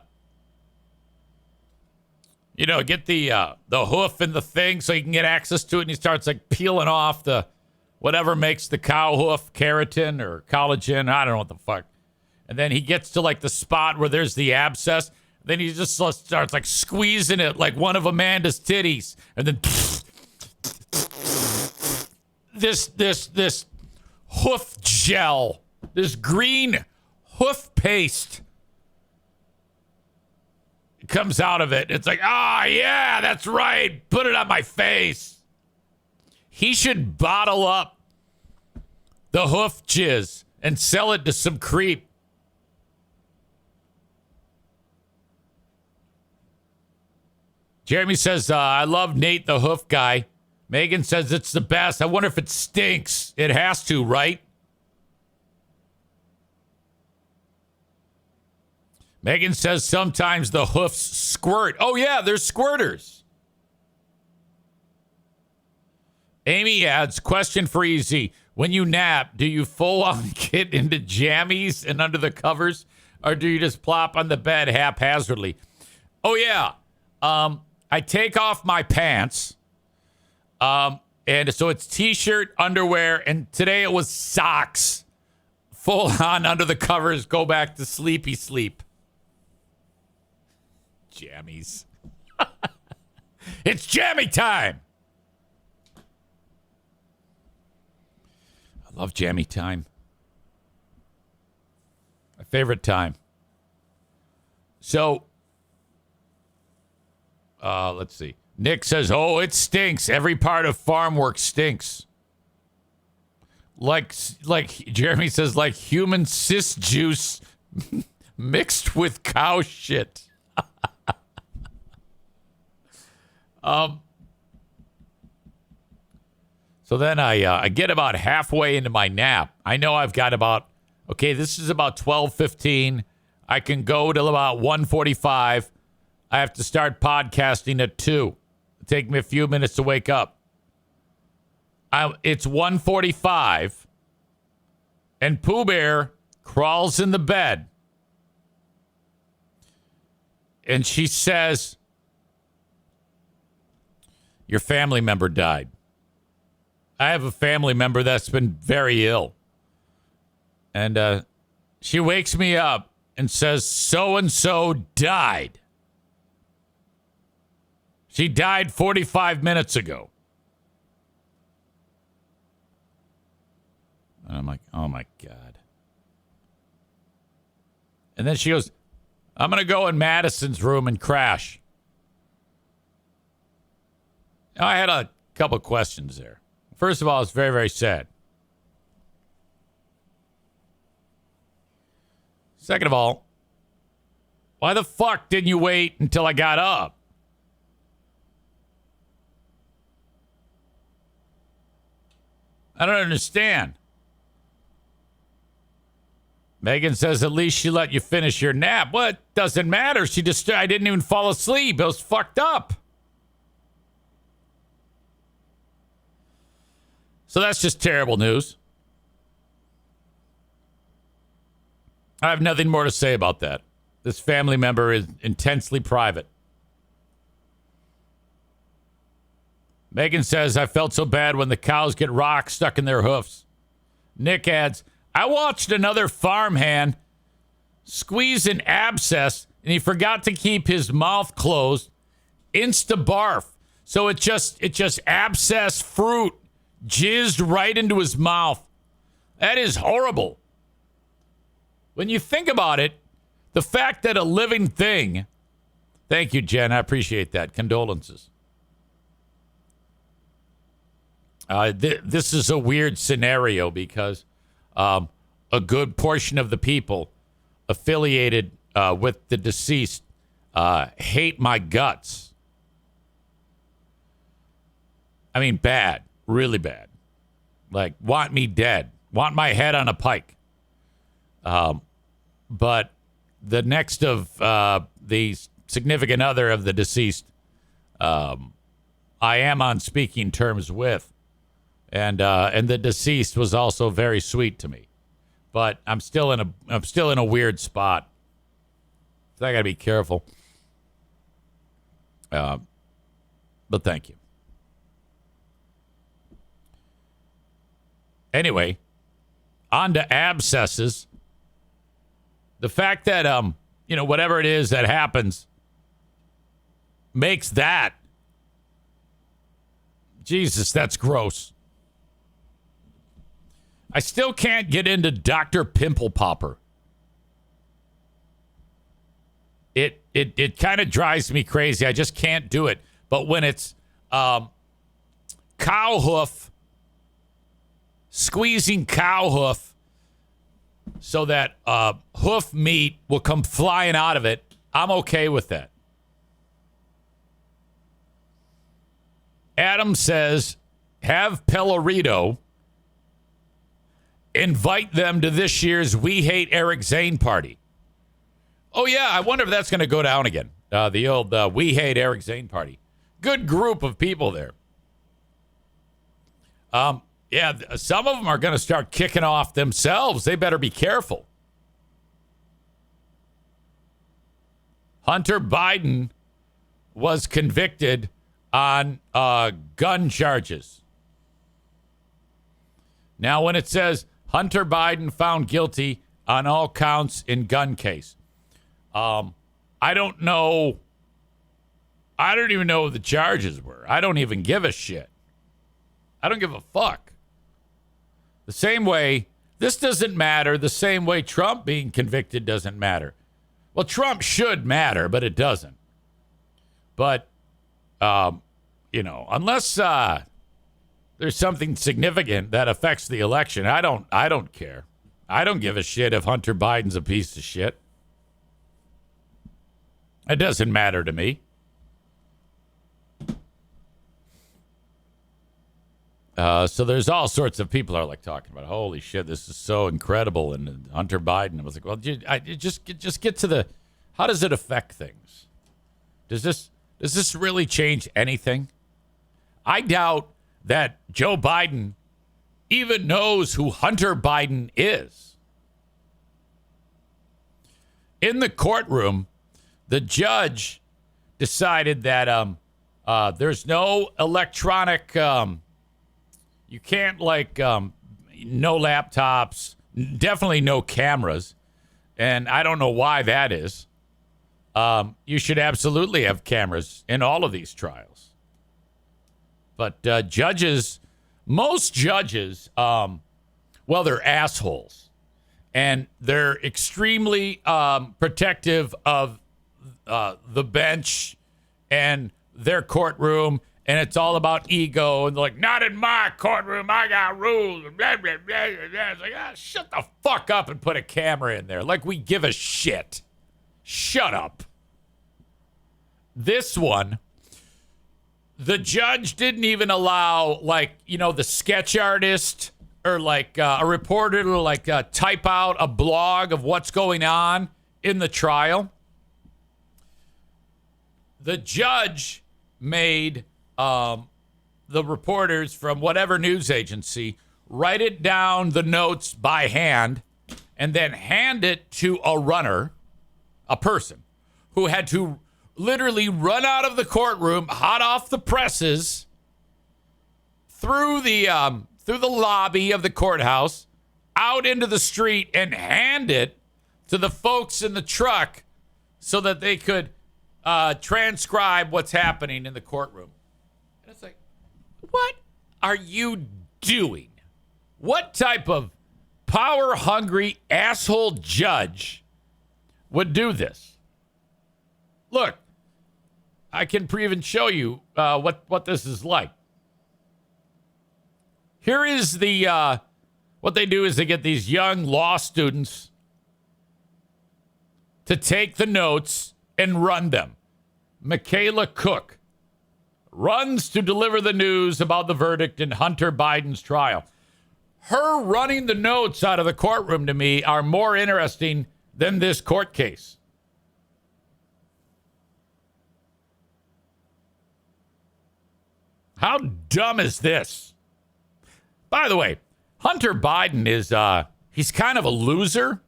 you know, get the hoof and the thing so he can get access to it, and he starts like peeling off the whatever makes the cow hoof, keratin or collagen, I don't know what the fuck. And then he gets to like the spot where there's the abscess. Then he just starts like squeezing it like one of Amanda's titties. And then this hoof gel, this green hoof paste comes out of it. It's like, yeah, that's right. Put it on my face. He should bottle up the hoof jizz and sell it to some creep. Jeremy says, I love Nate the hoof guy. Megan says it's the best. I wonder if it stinks. It has to, right? Megan says sometimes the hoofs squirt. Oh, yeah, they're squirters. Amy adds, question for EZ. When you nap, do you full on get into jammies and under the covers? Or do you just plop on the bed haphazardly? Oh, yeah. I take off my pants, and so it's T-shirt, underwear, and today it was socks. Full on under the covers, go back to sleepy sleep. Jammies. It's jammy time. I love jammy time. My favorite time. So, let's see. Nick says, oh, it stinks. Every part of farm work stinks. Like Jeremy says, like human cyst juice mixed with cow shit. So then I get about halfway into my nap. I know I've got about, okay, this is about 12:15. I can go till about 1:45. I have to start podcasting at 2. It'll take me a few minutes to wake up. It's 1:45, and Pooh Bear crawls in the bed. And she says, your family member died. I have a family member that's been very ill. And she wakes me up and says, so-and-so died. She died 45 minutes ago. And I'm like, oh, my God. And then she goes, I'm going to go in Madison's room and crash. I had a couple questions there. First of all, it's very, very sad. Second of all, why the fuck didn't you wait until I got up? I don't understand. Megan says at least she let you finish your nap. Well, it doesn't matter. I didn't even fall asleep. It was fucked up. So that's just terrible news. I have nothing more to say about that. This family member is intensely private. Megan says, I felt so bad when the cows get rocks stuck in their hoofs. Nick adds, I watched another farmhand squeeze an abscess and he forgot to keep his mouth closed. Insta barf. So it just abscess fruit jizzed right into his mouth. That is horrible. When you think about it, the fact that a living thing, thank you, Jen, I appreciate that. Condolences. This is a weird scenario because a good portion of the people affiliated with the deceased hate my guts. I mean, bad, really bad. Like, want me dead, want my head on a pike. But the next of the significant other of the deceased, I am on speaking terms with. And the deceased was also very sweet to me, but I'm still in a weird spot. So I got to be careful. But thank you. Anyway, on to abscesses. The fact that whatever it is that happens makes that, Jesus, that's gross. I still can't get into Dr. Pimple Popper. It kind of drives me crazy. I just can't do it. But when it's cow hoof, squeezing cow hoof so that hoof meat will come flying out of it, I'm okay with that. Adam says, have Pellerito invite them to this year's We Hate Eric Zane party. Oh, yeah, I wonder if that's going to go down again. The old We Hate Eric Zane party. Good group of people there. Yeah, some of them are going to start kicking off themselves. They better be careful. Hunter Biden was convicted on gun charges. Now, when it says Hunter Biden found guilty on all counts in gun case, I don't know. I don't even know what the charges were. I don't even give a shit. I don't give a fuck. The same way, this doesn't matter. The same way Trump being convicted doesn't matter. Well, Trump should matter, but it doesn't. But, unless there's something significant that affects the election, I don't care. I don't give a shit if Hunter Biden's a piece of shit. It doesn't matter to me. So there's all sorts of people are like talking about, holy shit, this is so incredible. And Hunter Biden, I was like, well, just get to the, how does it affect things? Does this really change anything? I doubt that Joe Biden even knows who Hunter Biden is. In the courtroom, the judge decided that there's no electronic, you can't no laptops, definitely no cameras. And I don't know why that is. You should absolutely have cameras in all of these trials. But most judges, they're assholes. And they're extremely protective of the bench and their courtroom And it's all about ego. And they're like, not in my courtroom. I got rules. Blah, blah, blah, blah. It's like, shut the fuck up and put a camera in there. Like we give a shit. Shut up. This one, the judge didn't even allow, like, you know, the sketch artist or like a reporter to like type out a blog of what's going on in the trial. The judge made the reporters from whatever news agency write it down, the notes by hand, and then hand it to a runner, a person who had to literally run out of the courtroom, hot off the presses, through the lobby of the courthouse, out into the street, and hand it to the folks in the truck so that they could transcribe what's happening in the courtroom. And it's like, what are you doing? What type of power-hungry asshole judge would do this? Look, I can even show you what this is like. Here is the what they do is they get these young law students to take the notes and run them. Michaela Cook runs to deliver the news about the verdict in Hunter Biden's trial. Her running the notes out of the courtroom to me are more interesting than this court case. How dumb is this? By the way, Hunter Biden is, he's kind of a loser.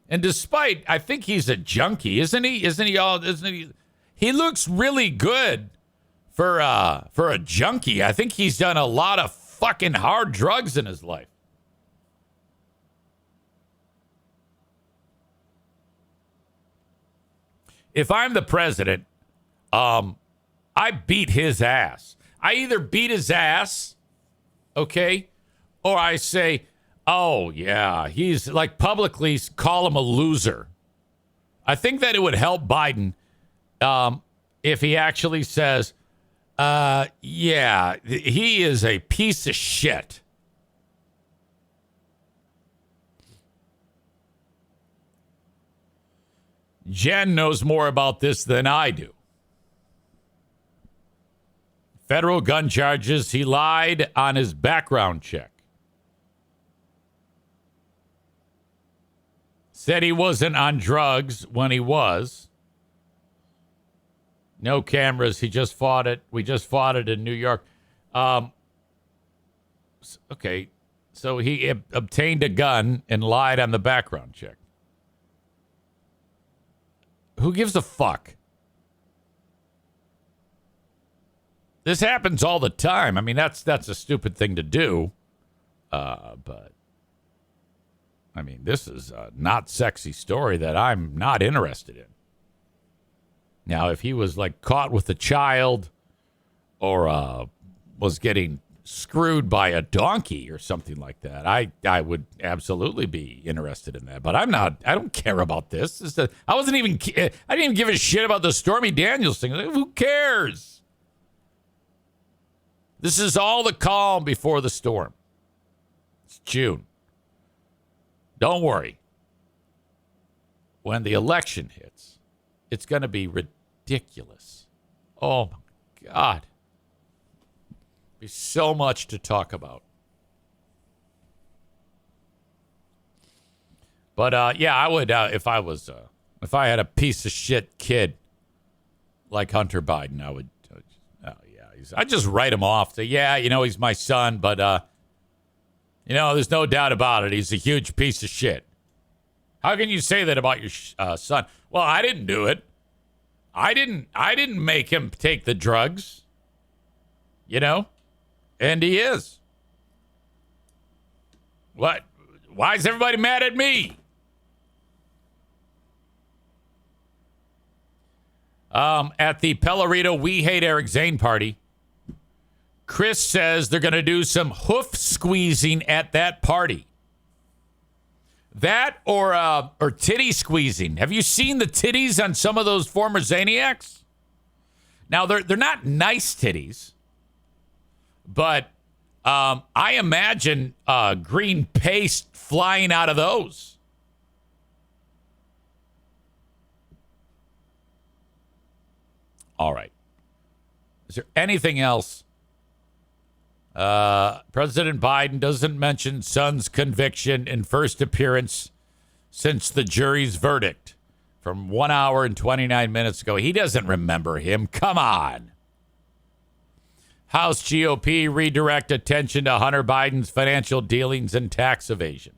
And despite, I think he's a junkie, isn't he? Isn't he? He looks really good for a junkie. I think he's done a lot of fucking hard drugs in his life. If I'm the president, I beat his ass. I either beat his ass, okay, or I say, oh, yeah, he's like publicly call him a loser. I think that it would help Biden if he actually says, yeah, he is a piece of shit. Jen knows more about this than I do. Federal gun charges, he lied on his background check. Said he wasn't on drugs when he was. No cameras, he just fought it. We just fought it in New York. Okay, so he obtained a gun and lied on the background check. Who gives a fuck? This happens all the time. I mean, that's a stupid thing to do. But, I mean, this is a not sexy story that I'm not interested in. Now, if he was, like, caught with a child or was getting screwed by a donkey or something like that, I would absolutely be interested in that. But I'm not. I don't care about this. I didn't even give a shit about the Stormy Daniels thing. Who cares? This is all the calm before the storm. It's June. Don't worry. When the election hits, it's going to be ridiculous. Oh, my God. There's so much to talk about. But, yeah, I would, if I had a piece of shit kid like Hunter Biden, I would, I'd just write him off. Say, yeah, he's my son, but, there's no doubt about it. He's a huge piece of shit. How can you say that about your son? Well, I didn't do it. I didn't make him take the drugs, and he is. What? Why is everybody mad at me? At the Pellerito We Hate Eric Zane party, Chris says they're going to do some hoof squeezing at that party. That or titty squeezing. Have you seen the titties on some of those former Zaniacs? Now, they're not nice titties, but I imagine green paste flying out of those. All right. Is there anything else? President Biden doesn't mention son's conviction in first appearance since the jury's verdict from 1 hour and 29 minutes ago. He doesn't remember him. Come on. House GOP redirect attention to Hunter Biden's financial dealings and tax evasion.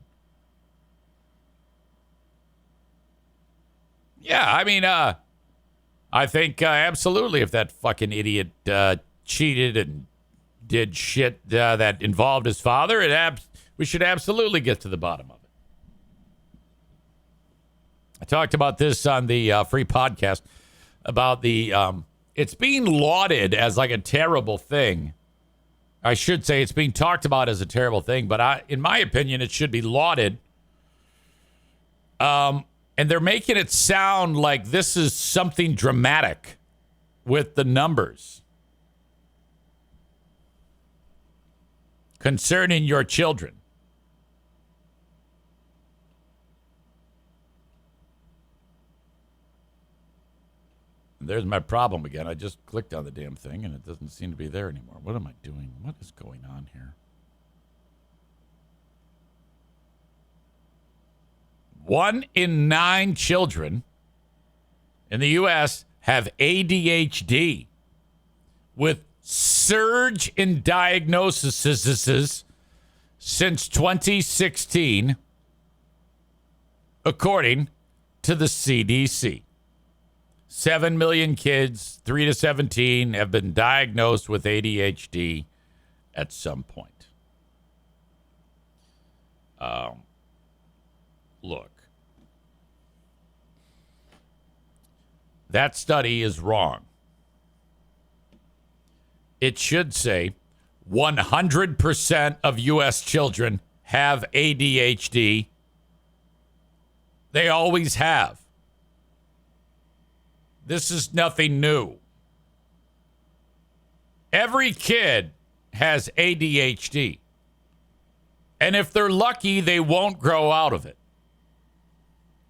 Yeah, I mean, I think absolutely if that fucking idiot cheated and did shit that involved his father, we should absolutely get to the bottom of it. I talked about this on the free podcast about the it's being lauded as like a terrible thing. I should say it's being talked about as a terrible thing, but in my opinion, it should be lauded. And they're making it sound like this is something dramatic with the numbers concerning your children. There's my problem again. I just clicked on the damn thing and it doesn't seem to be there anymore. What am I doing? What is going on here? 1 in 9 children in the U.S. have ADHD, with surge in diagnoses since 2016, according to the CDC. 7 million kids, 3 to 17, have been diagnosed with ADHD at some point. Look, that study is wrong. It should say 100% of U.S. children have ADHD. They always have. This is nothing new. Every kid has ADHD. And if they're lucky, they won't grow out of it.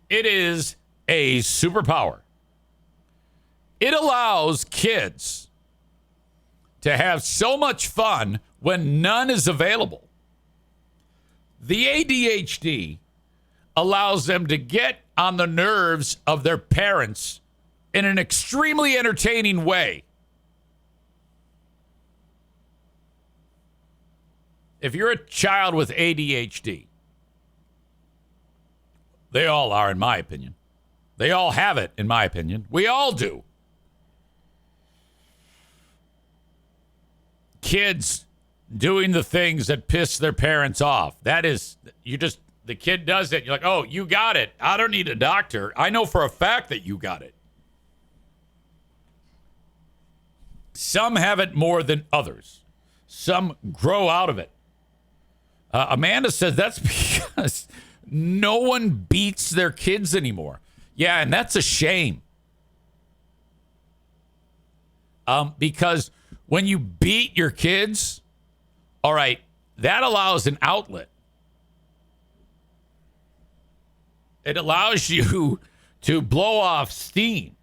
It is a superpower. It allows kids to have so much fun when none is available. The ADHD allows them to get on the nerves of their parents in an extremely entertaining way. If you're a child with ADHD, they all are, in my opinion. They all have it, in my opinion. We all do. Kids doing the things that piss their parents off. That is, the kid does it. You're like, oh, you got it. I don't need a doctor. I know for a fact that you got it. Some have it more than others. Some grow out of it. Amanda says that's because no one beats their kids anymore. Yeah, and that's a shame. Because when you beat your kids, all right, that allows an outlet. It allows you to blow off steam.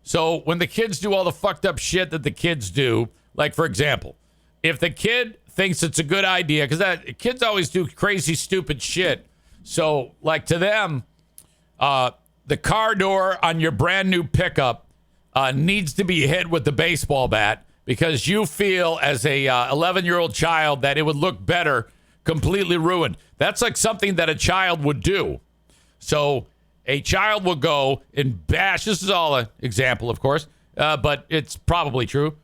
So when the kids do all the fucked up shit that the kids do, like, for example, if the kid thinks it's a good idea, because kids always do crazy, stupid shit. So, like, to them, the car door on your brand new pickup needs to be hit with the baseball bat because you feel as a 11-year-old child that it would look better, completely ruined. That's like something that a child would do. So a child will go and bash, this is all an example, of course, but it's probably true,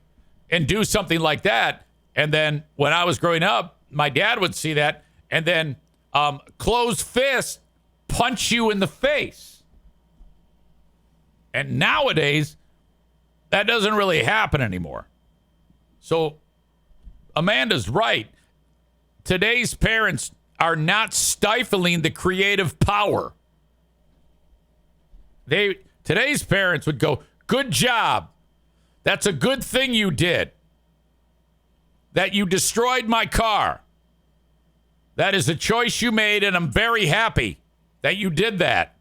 and do something like that. And then when I was growing up, my dad would see that and then closed fist punch you in the face. And nowadays, that doesn't really happen anymore. So Amanda's right. Today's parents are not stifling the creative power. Today's parents would go, good job. That's a good thing you did. That you destroyed my car. That is a choice you made, and I'm very happy that you did that.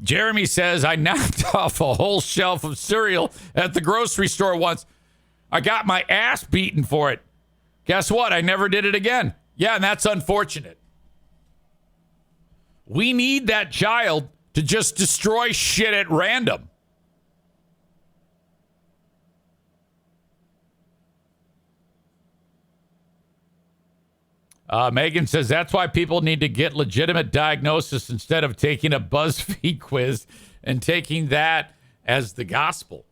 Jeremy says, I knocked off a whole shelf of cereal at the grocery store once. I got my ass beaten for it. Guess what? I never did it again. Yeah, and that's unfortunate. We need that child to just destroy shit at random. Megan says that's why people need to get legitimate diagnosis instead of taking a BuzzFeed quiz and taking that as the gospel.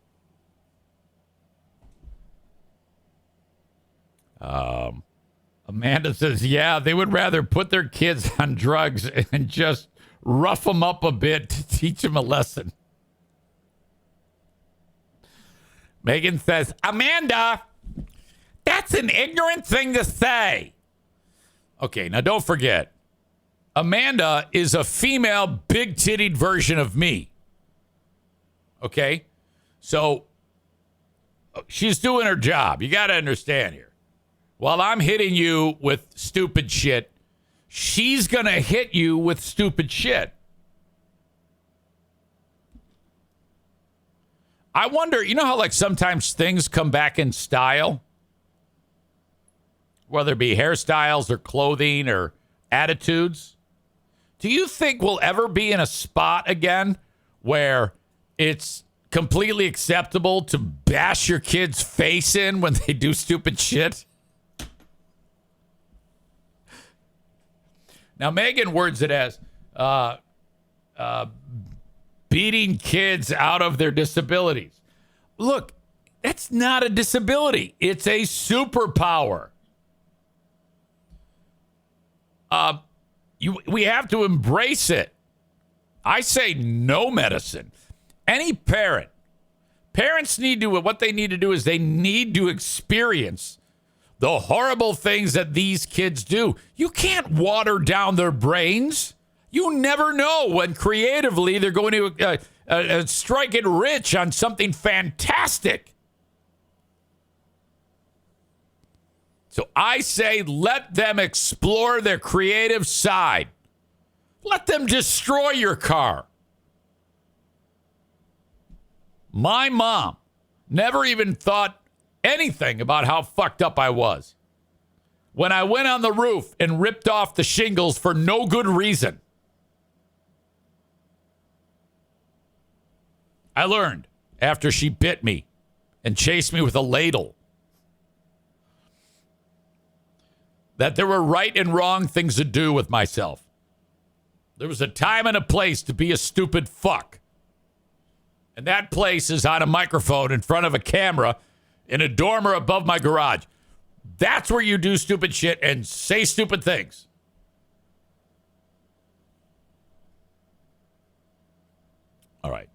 Amanda says, yeah, they would rather put their kids on drugs and just rough them up a bit to teach them a lesson. Megan says, Amanda, that's an ignorant thing to say. Okay, now don't forget, Amanda is a female, big-tittied version of me. Okay? So, she's doing her job. You got to understand here. While I'm hitting you with stupid shit, she's going to hit you with stupid shit. I wonder, you know how like sometimes things come back in style? Whether it be hairstyles or clothing or attitudes. Do you think we'll ever be in a spot again where it's completely acceptable to bash your kid's face in when they do stupid shit? Now, Megan words it as beating kids out of their disabilities. Look, that's not a disability. It's a superpower. We have to embrace it. I say no medicine. Any parents need to, what they need to do is they need to experience the horrible things that these kids do. You can't water down their brains. You never know when creatively they're going to strike it rich on something fantastic. So I say let them explore their creative side. Let them destroy your car. My mom never even thought anything about how fucked up I was when I went on the roof and ripped off the shingles for no good reason. I learned after she bit me and chased me with a ladle that there were right and wrong things to do with myself. There was a time and a place to be a stupid fuck. And that place is on a microphone in front of a camera in a dormer above my garage. That's where you do stupid shit and say stupid things. All right.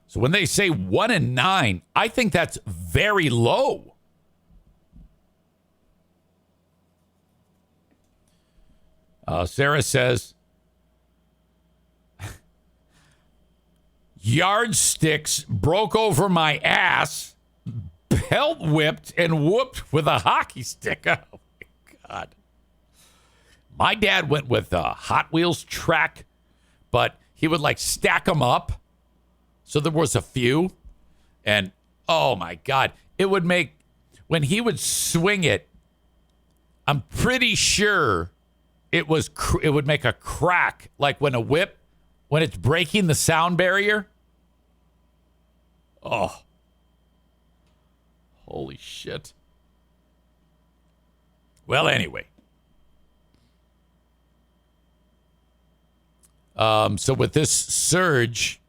So when they say 1 in 9, I think that's very low. Sarah says, yardsticks broke over my ass, belt whipped, and whooped with a hockey stick. Oh, my God. My dad went with a Hot Wheels track, but he would, like, stack them up. So there was a few. And, oh, my God. It would make, when he would swing it, I'm pretty sure it would make a crack, like when a whip, when it's breaking the sound barrier. Oh. Holy shit. Well, anyway. So with this surge,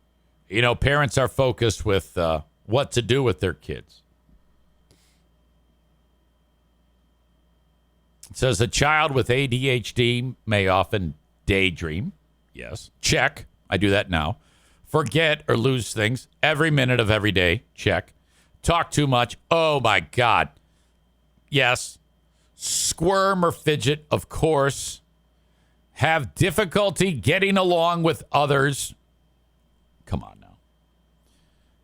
you know, parents are focused with what to do with their kids. It says a child with ADHD may often daydream. Yes. Check. I do that now. Forget or lose things every minute of every day. Check. Talk too much. Oh, my God. Yes. Squirm or fidget, of course. Have difficulty getting along with others. come on now.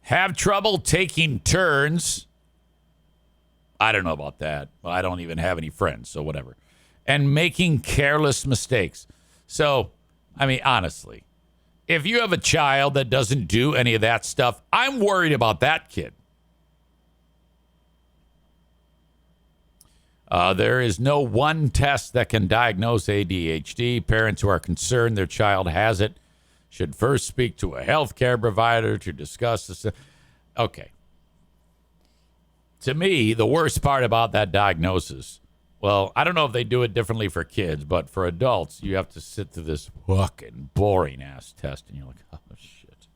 Have trouble taking turns. I don't know about that. Well, I don't even have any friends, so whatever. And making careless mistakes. So, I mean, honestly, if you have a child that doesn't do any of that stuff, I'm worried about that kid. There is no one test that can diagnose ADHD. Parents who are concerned their child has it should first speak to a healthcare provider to discuss this. Okay. To me, the worst part about that diagnosis, well, I don't know if they do it differently for kids, but for adults, you have to sit through this fucking boring-ass test, and you're like, oh, shit.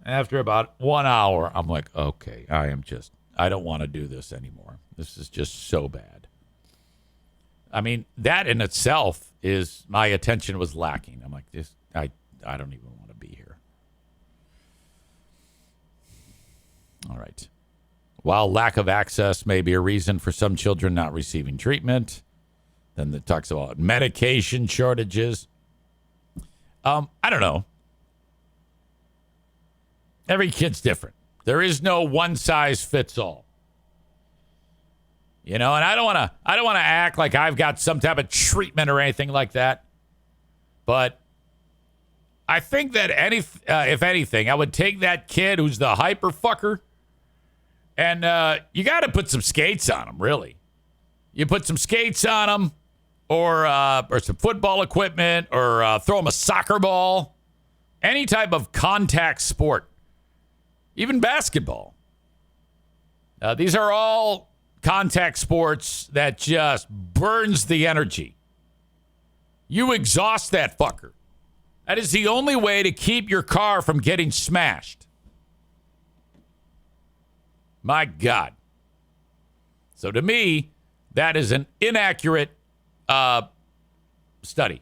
After about 1 hour, I'm like, okay, I don't want to do this anymore. This is just so bad. I mean, that in itself is, my attention was lacking. I'm like, I don't even want to be here. All right. While lack of access may be a reason for some children not receiving treatment, then it talks about medication shortages. I don't know. Every kid's different. There is no one size fits all. You know, and I don't want to act like I've got some type of treatment or anything like that. But I think that if anything, I would take that kid who's the hyper fucker, and you got to put some skates on him, really. You put some skates on him, or some football equipment, or throw him a soccer ball, any type of contact sport, even basketball. These are all contact sports that just burns the energy. You exhaust that fucker. That is the only way to keep your car from getting smashed. My God. So to me, that is an inaccurate study.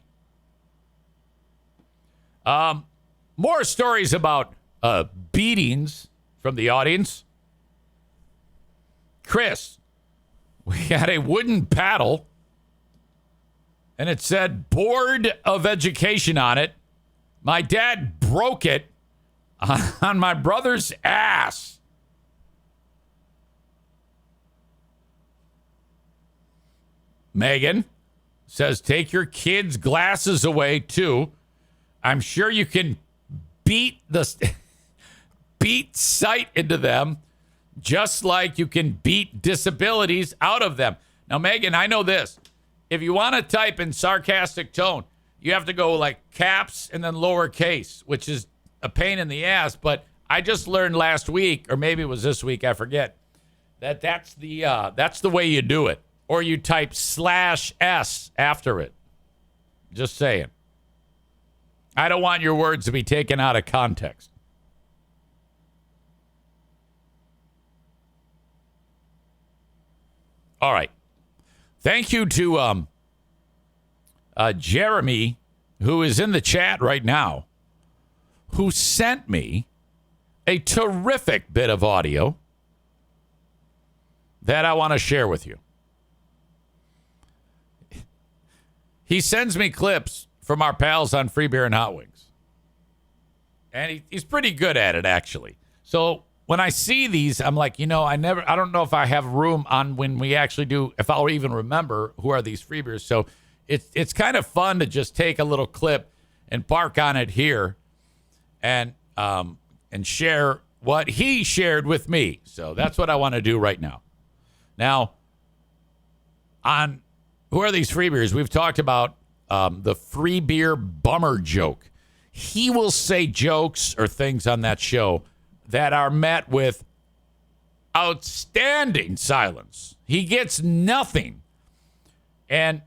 More stories about beatings from the audience. Chris, we had a wooden paddle, and it said Board of Education on it. My dad broke it on my brother's ass. Megan says, take your kids' glasses away, too. I'm sure you can beat sight into them, just like you can beat disabilities out of them. Now, Megan, I know this. If you want to type in sarcastic tone, you have to go like caps and then lowercase, which is a pain in the ass. But I just learned last week, or maybe it was this week, I forget, that's the way you do it. Or you type /S after it. Just saying. I don't want your words to be taken out of context. All right. Thank you to Jeremy, who is in the chat right now, who sent me a terrific bit of audio that I want to share with you. He sends me clips from our pals on Free Beer and Hot Wings. And he's pretty good at it, actually. So when I see these, I'm like, I don't know if I have room on when we actually do, if I'll even remember who are these free beers. So it's kind of fun to just take a little clip and park on it here and share what he shared with me. So that's what I want to do right now. Now, on who are these free beers? We've talked about the free beer bummer joke. He will say jokes or things on that show that are met with outstanding silence. He gets nothing. And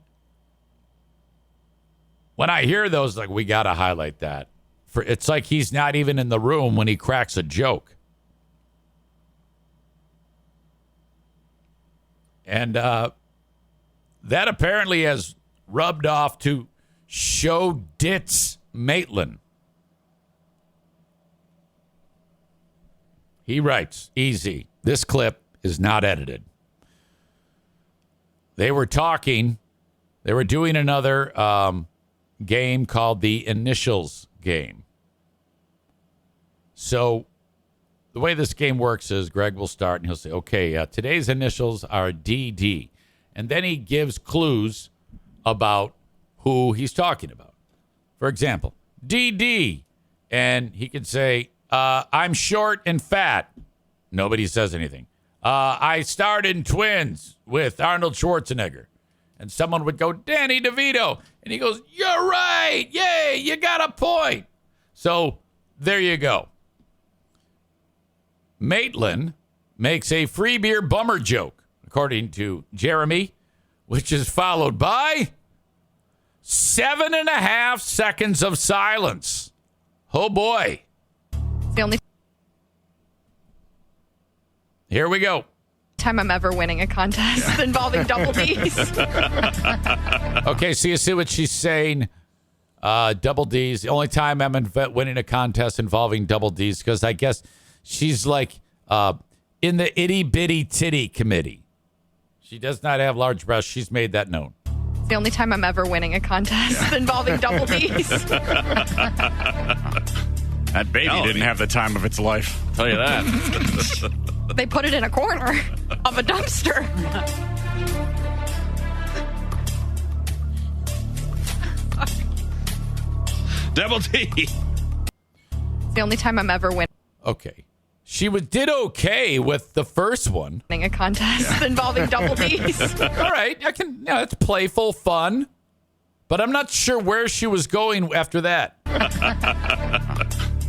when I hear those, like, we got to highlight that. It's like he's not even in the room when he cracks a joke. And that apparently has rubbed off to Show Ditz Maitlyn. He writes, easy. This clip is not edited. They were talking. They were doing another game called the Initials game. So the way this game works is Greg will start and he'll say, okay, today's initials are DD. And then he gives clues about who he's talking about. For example, DD. And he could say, I'm short and fat. Nobody says anything. I starred in Twins with Arnold Schwarzenegger. And someone would go, Danny DeVito. And he goes, you're right. Yay, you got a point. So there you go. Maitlyn makes a free beer bummer joke, according to Jeremy, which is followed by 7.5 seconds of silence. Oh, boy. The only Here we go. time I'm ever winning a contest involving double D's. Okay, so you see what she's saying. Double D's. The only time I'm winning a contest involving double D's, because I guess she's like in the itty bitty titty committee. She does not have large breasts. She's made that known. It's the only time I'm ever winning a contest involving double D's. That baby didn't have the time of its life. I'll tell you that. They put it in a corner of a dumpster. Double D. It's the only time I'm ever winning Okay. She did okay with the first one. a contest involving double D's. All right. It's playful, fun. But I'm not sure where she was going after that.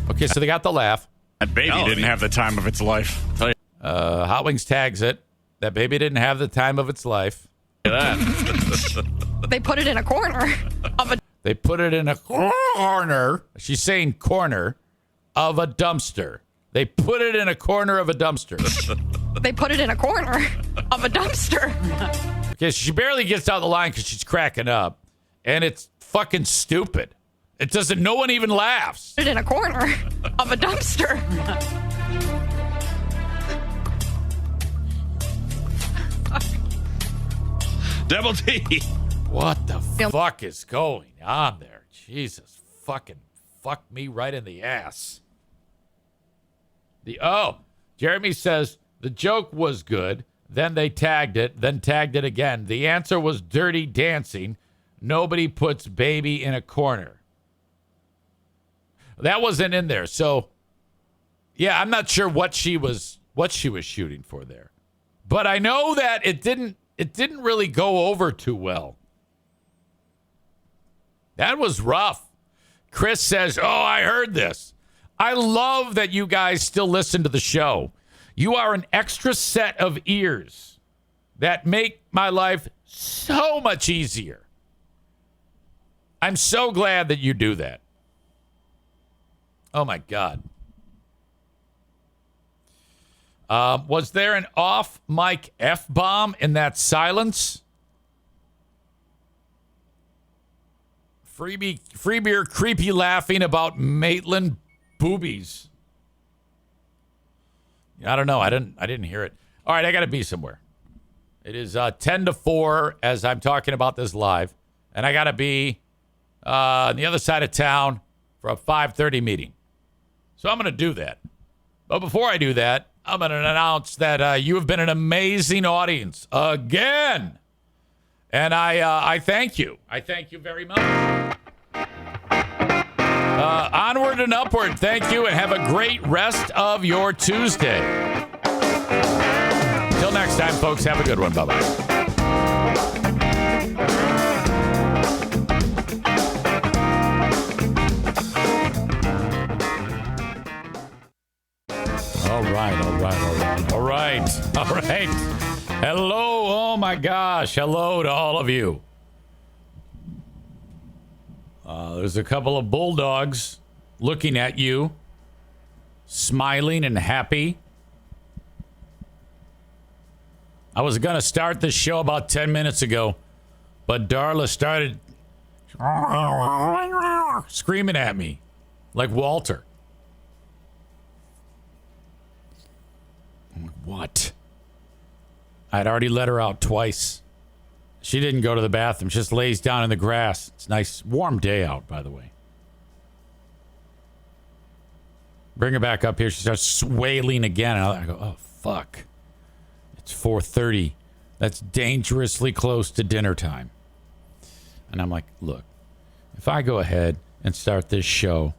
Okay, so they got the laugh. That baby didn't have the time of its life. I'll tell you Hot Wings tags it. That baby didn't have the time of its life. that. They put it in a corner of a They put it in a corner. She's saying corner of a dumpster. They put it in a corner of a dumpster. They put it in a corner of a dumpster. Okay, she barely gets out of the line because she's cracking up. And it's fucking stupid. It doesn't, no one even laughs. Put it in a corner of a dumpster. Double D. What the fuck is going on there? Jesus fucking fuck me right in the ass. Jeremy says the joke was good. Then they tagged it, then tagged it again. The answer was Dirty Dancing. Nobody puts baby in a corner. That wasn't in there. So, yeah, I'm not sure what she was shooting for there. But I know that it didn't really go over too well. That was rough. Chris says, I heard this. I love that you guys still listen to the show. You are an extra set of ears that make my life so much easier. I'm so glad that you do that. Oh, my God. Was there an off-mic F-bomb in that silence? Free beer creepy laughing about Maitlyn boobies. I don't know. I didn't hear it. All right, I got to be somewhere. It is 3:50 as I'm talking about this live. And I got to be on the other side of town for a 5:30 meeting. So I'm going to do that. But before I do that, I'm going to announce that you have been an amazing audience again. And I thank you. I thank you very much. Onward and upward. Thank you, and have a great rest of your Tuesday. Until next time, folks, have a good one. Bye-bye. All right. Hello. Oh, my gosh. Hello to all of you. There's a couple of bulldogs looking at you, smiling and happy. I was going to start this show about 10 minutes ago, but Darla started screaming at me like Walter. What? I'd already let her out twice. She didn't go to the bathroom. She just lays down in the grass. It's a nice, warm day out, by the way. Bring her back up here. She starts wailing again. And I go, oh, fuck. It's 4:30. That's dangerously close to dinner time. And I'm like, look, if I go ahead and start this show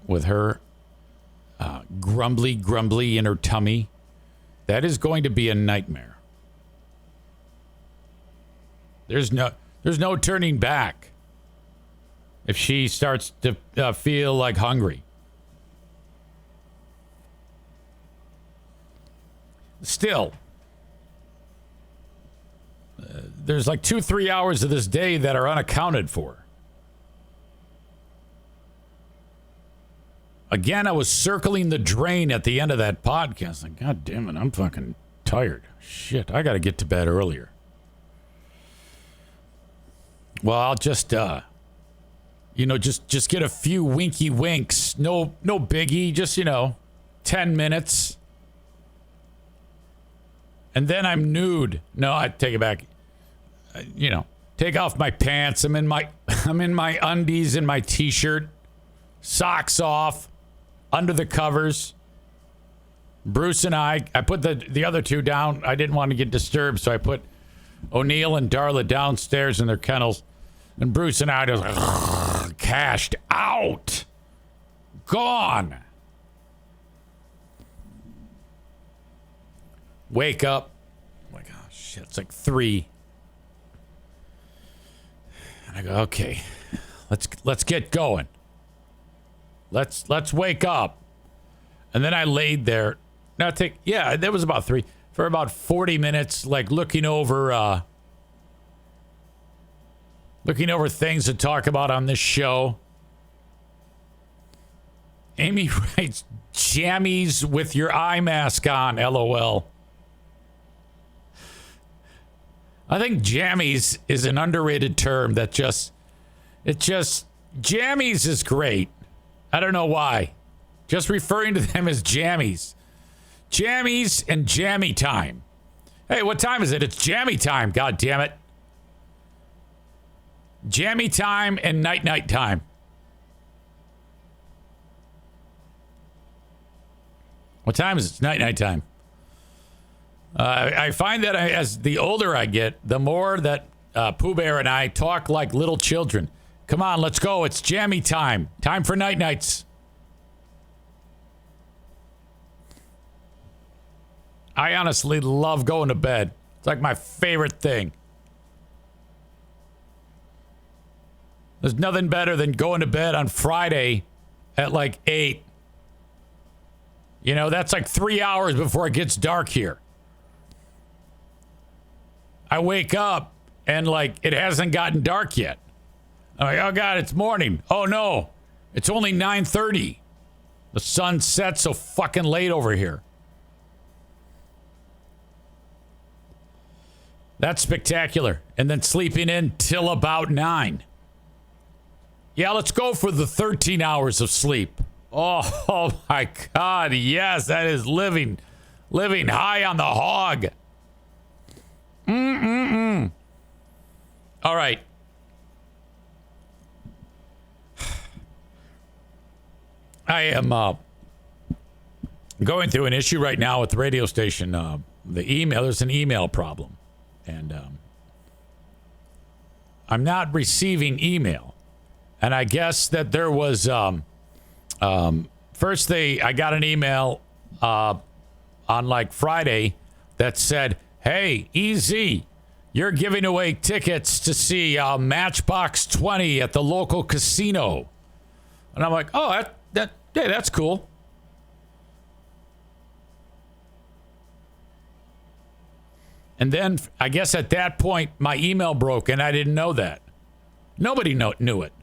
with her grumbly in her tummy, that is going to be a nightmare. There's no turning back if she starts to feel like hungry. Still, there's like 2-3 hours of this day that are unaccounted for. Again, I was circling the drain at the end of that podcast. Like, God damn it, I'm fucking tired. Shit, I got to get to bed earlier. Well, I'll just, just get a few winky winks. No biggie. Just, 10 minutes. And then I'm nude. No, I take it back. Take off my pants. I'm in my undies and my t-shirt. Socks off. Under the covers. Bruce and I put the other two down. I didn't want to get disturbed, so I put O'Neill and Darla downstairs in their kennels. And Bruce and I just cashed out. Gone. Wake up. I'm like, oh shit, it's like 3. And I go, okay, let's get going. Let's wake up. And then I laid there. That was about 3. For about 40 minutes, like looking over things to talk about on this show. Amy writes, jammies with your eye mask on, LOL. I think jammies is an underrated term that jammies is great. I don't know why. Just referring to them as jammies. Jammies and jammy time. Hey, what time is it? It's jammy time, god damn it. Jammy time and night time. What time is it? It's night time. I find that as the older I get, the more that Pooh Bear and I talk like little children. Come on, let's go. It's jammy time. Time for nights. I honestly love going to bed. It's like my favorite thing. There's nothing better than going to bed on Friday at like 8. That's like 3 hours before it gets dark here. I wake up and like it hasn't gotten dark yet. I'm like, oh God, it's morning. Oh no, it's only 9:30. The sun sets so fucking late over here. That's spectacular. And then sleeping in till about 9. Yeah, let's go for the 13 hours of sleep. Oh my God, yes, that is living high on the hog. All right. I am going through an issue right now with the radio station. There's an email problem. And I'm not receiving email. And I guess that there was first I got an email on like Friday that said, hey, EZ, you're giving away tickets to see Matchbox 20 at the local casino. And I'm like, oh, that's cool. And then I guess at that point, my email broke and I didn't know that. Nobody knew it.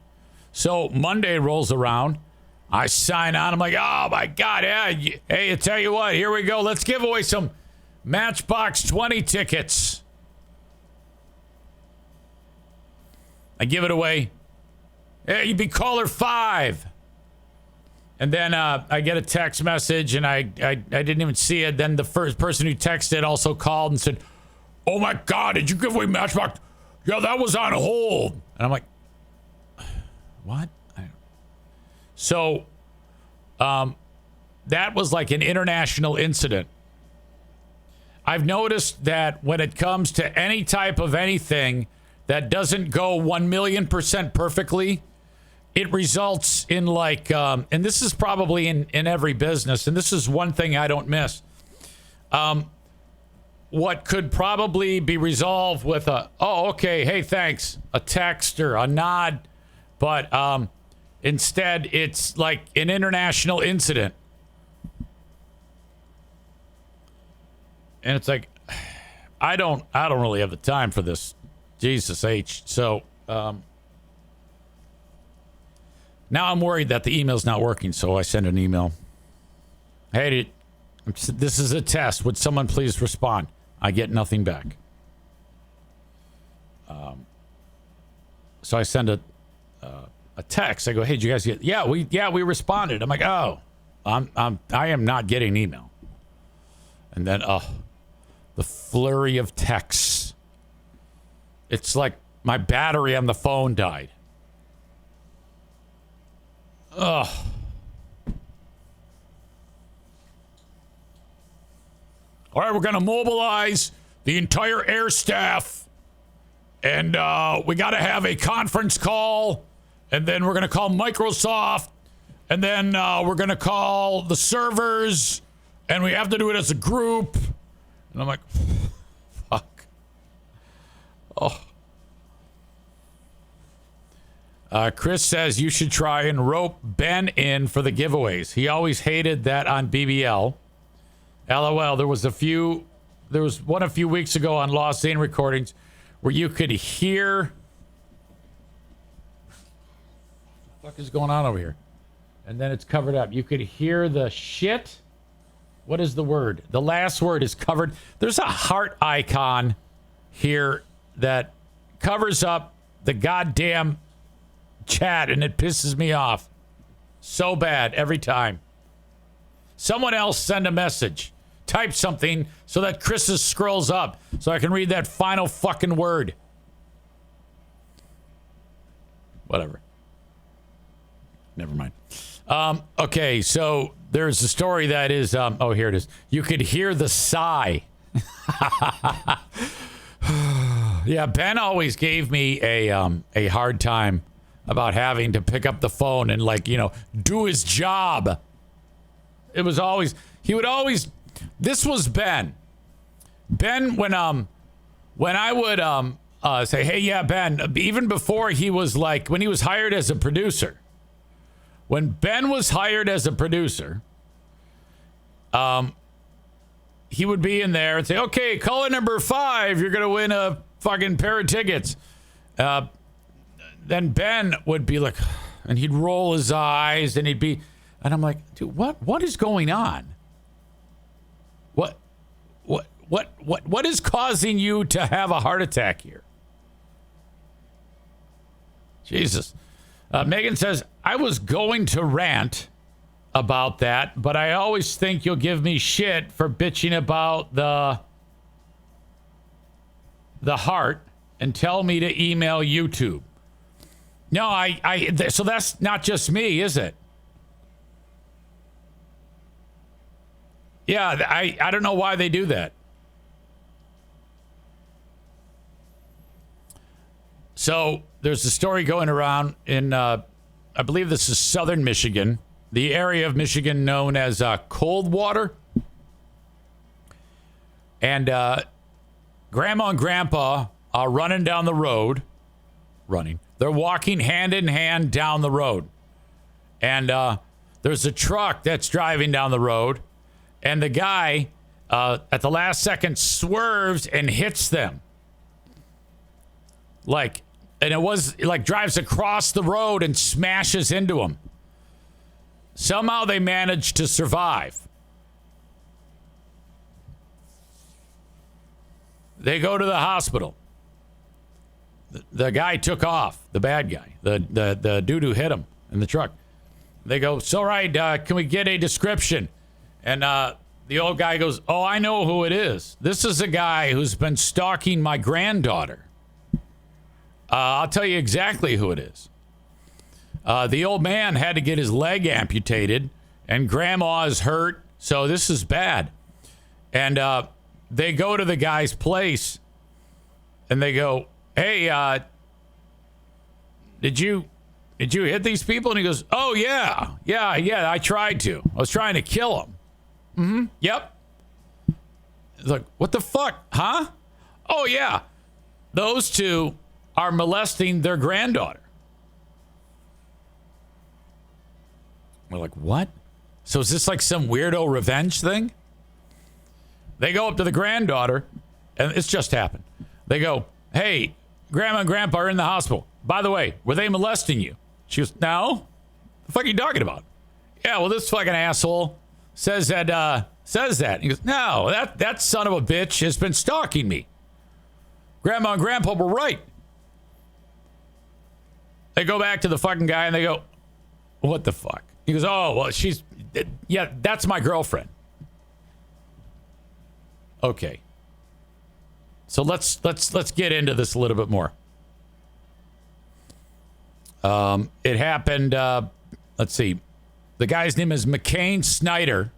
So Monday rolls around. I sign on. I'm like, oh, my God. Yeah, hey, I tell you what, here we go. Let's give away some Matchbox 20 tickets. I give it away. Hey, you'd be caller 5. And then I get a text message, and I didn't even see it. Then the first person who texted also called and said, oh, my God, did you give away Matchbox? Yeah, that was on hold. And I'm like, what? So that was like an international incident. I've noticed that when it comes to any type of anything that doesn't go 1,000,000% perfectly, it results in like, and this is probably in every business, and this is one thing I don't miss. What could probably be resolved with a, oh, okay, hey, thanks, a text or a nod, but instead it's like an international incident. And it's like, I don't really have the time for this. Jesus H. So now I'm worried that the email's not working, so I send an email. Hey, this is a test. Would someone please respond? I get nothing back. So I send a text. I go, hey, did you guys get? Yeah, we responded. I'm like, oh, I am not getting email. And then the flurry of texts. It's like my battery on the phone died. Ugh. All right, we're going to mobilize the entire air staff, and we got to have a conference call, and then we're going to call Microsoft, and then we're going to call the servers, and we have to do it as a group. And I'm like, fuck. Oh. Chris says you should try and rope Ben in for the giveaways. He always hated that on BBL. LOL. There was one a few weeks ago on Lost Scene recordings where you could hear. What the fuck is going on over here? And then it's covered up. You could hear the shit. What is the word? The last word is covered. There's a heart icon here that covers up the goddamn chat, and it pisses me off so bad every time. Someone else send a message. Type something so that Chris's scrolls up so I can read that final fucking word. Whatever. Never mind. Okay, so there's a story that is, oh, here it is. You could hear the sigh. Yeah, Ben always gave me a hard time about having to pick up the phone and, like, do his job. It was always, he would always, this was Ben. Ben, when I would say, hey, yeah, Ben, even before he was like, when he was hired as a producer, when Ben was hired as a producer, he would be in there and say, okay, caller number 5, you're going to win a fucking pair of tickets. Then Ben would be like, and he'd roll his eyes and he'd be, and I'm like, dude, what is going on? What is causing you to have a heart attack here? Jesus. Megan says, I was going to rant about that, but I always think you'll give me shit for bitching about the heart and tell me to email YouTube. No, so that's not just me, is it? Yeah, I don't know why they do that. So there's a story going around in, I believe this is southern Michigan, the area of Michigan known as Coldwater. And Grandma and Grandpa are running down the road. They're walking hand in hand down the road. And there's a truck that's driving down the road. And the guy, at the last second, swerves and hits them. And it was like drives across the road and smashes into them. Somehow they managed to survive. They go to the hospital. The guy took off, the bad guy, the dude who hit him in the truck. They go, so right, can we get a description? And the old guy goes, oh, I know who it is. This is a guy who's been stalking my granddaughter. I'll tell you exactly who it is. The old man had to get his leg amputated, and grandma is hurt. So this is bad. And they go to the guy's place and they go, hey, did you hit these people? And he goes, oh, yeah, I tried to. I was trying to kill them. Mm-hmm. Yep. It's like, what the fuck? Huh? Oh, yeah. Those two are molesting their granddaughter. We're like, what? So is this like some weirdo revenge thing? They go up to the granddaughter, and it's just happened. They go, hey, grandma and grandpa are in the hospital. By the way, were they molesting you? She goes, no. The fuck are you talking about? Yeah, well, this fucking asshole says that. He goes, no, that son of a bitch has been stalking me. Grandma and grandpa were right. They go back to the fucking guy and they go, what the fuck? He goes, oh, well, yeah, that's my girlfriend. Okay. So let's get into this a little bit more. It happened, let's see. The guy's name is McCain Snyder,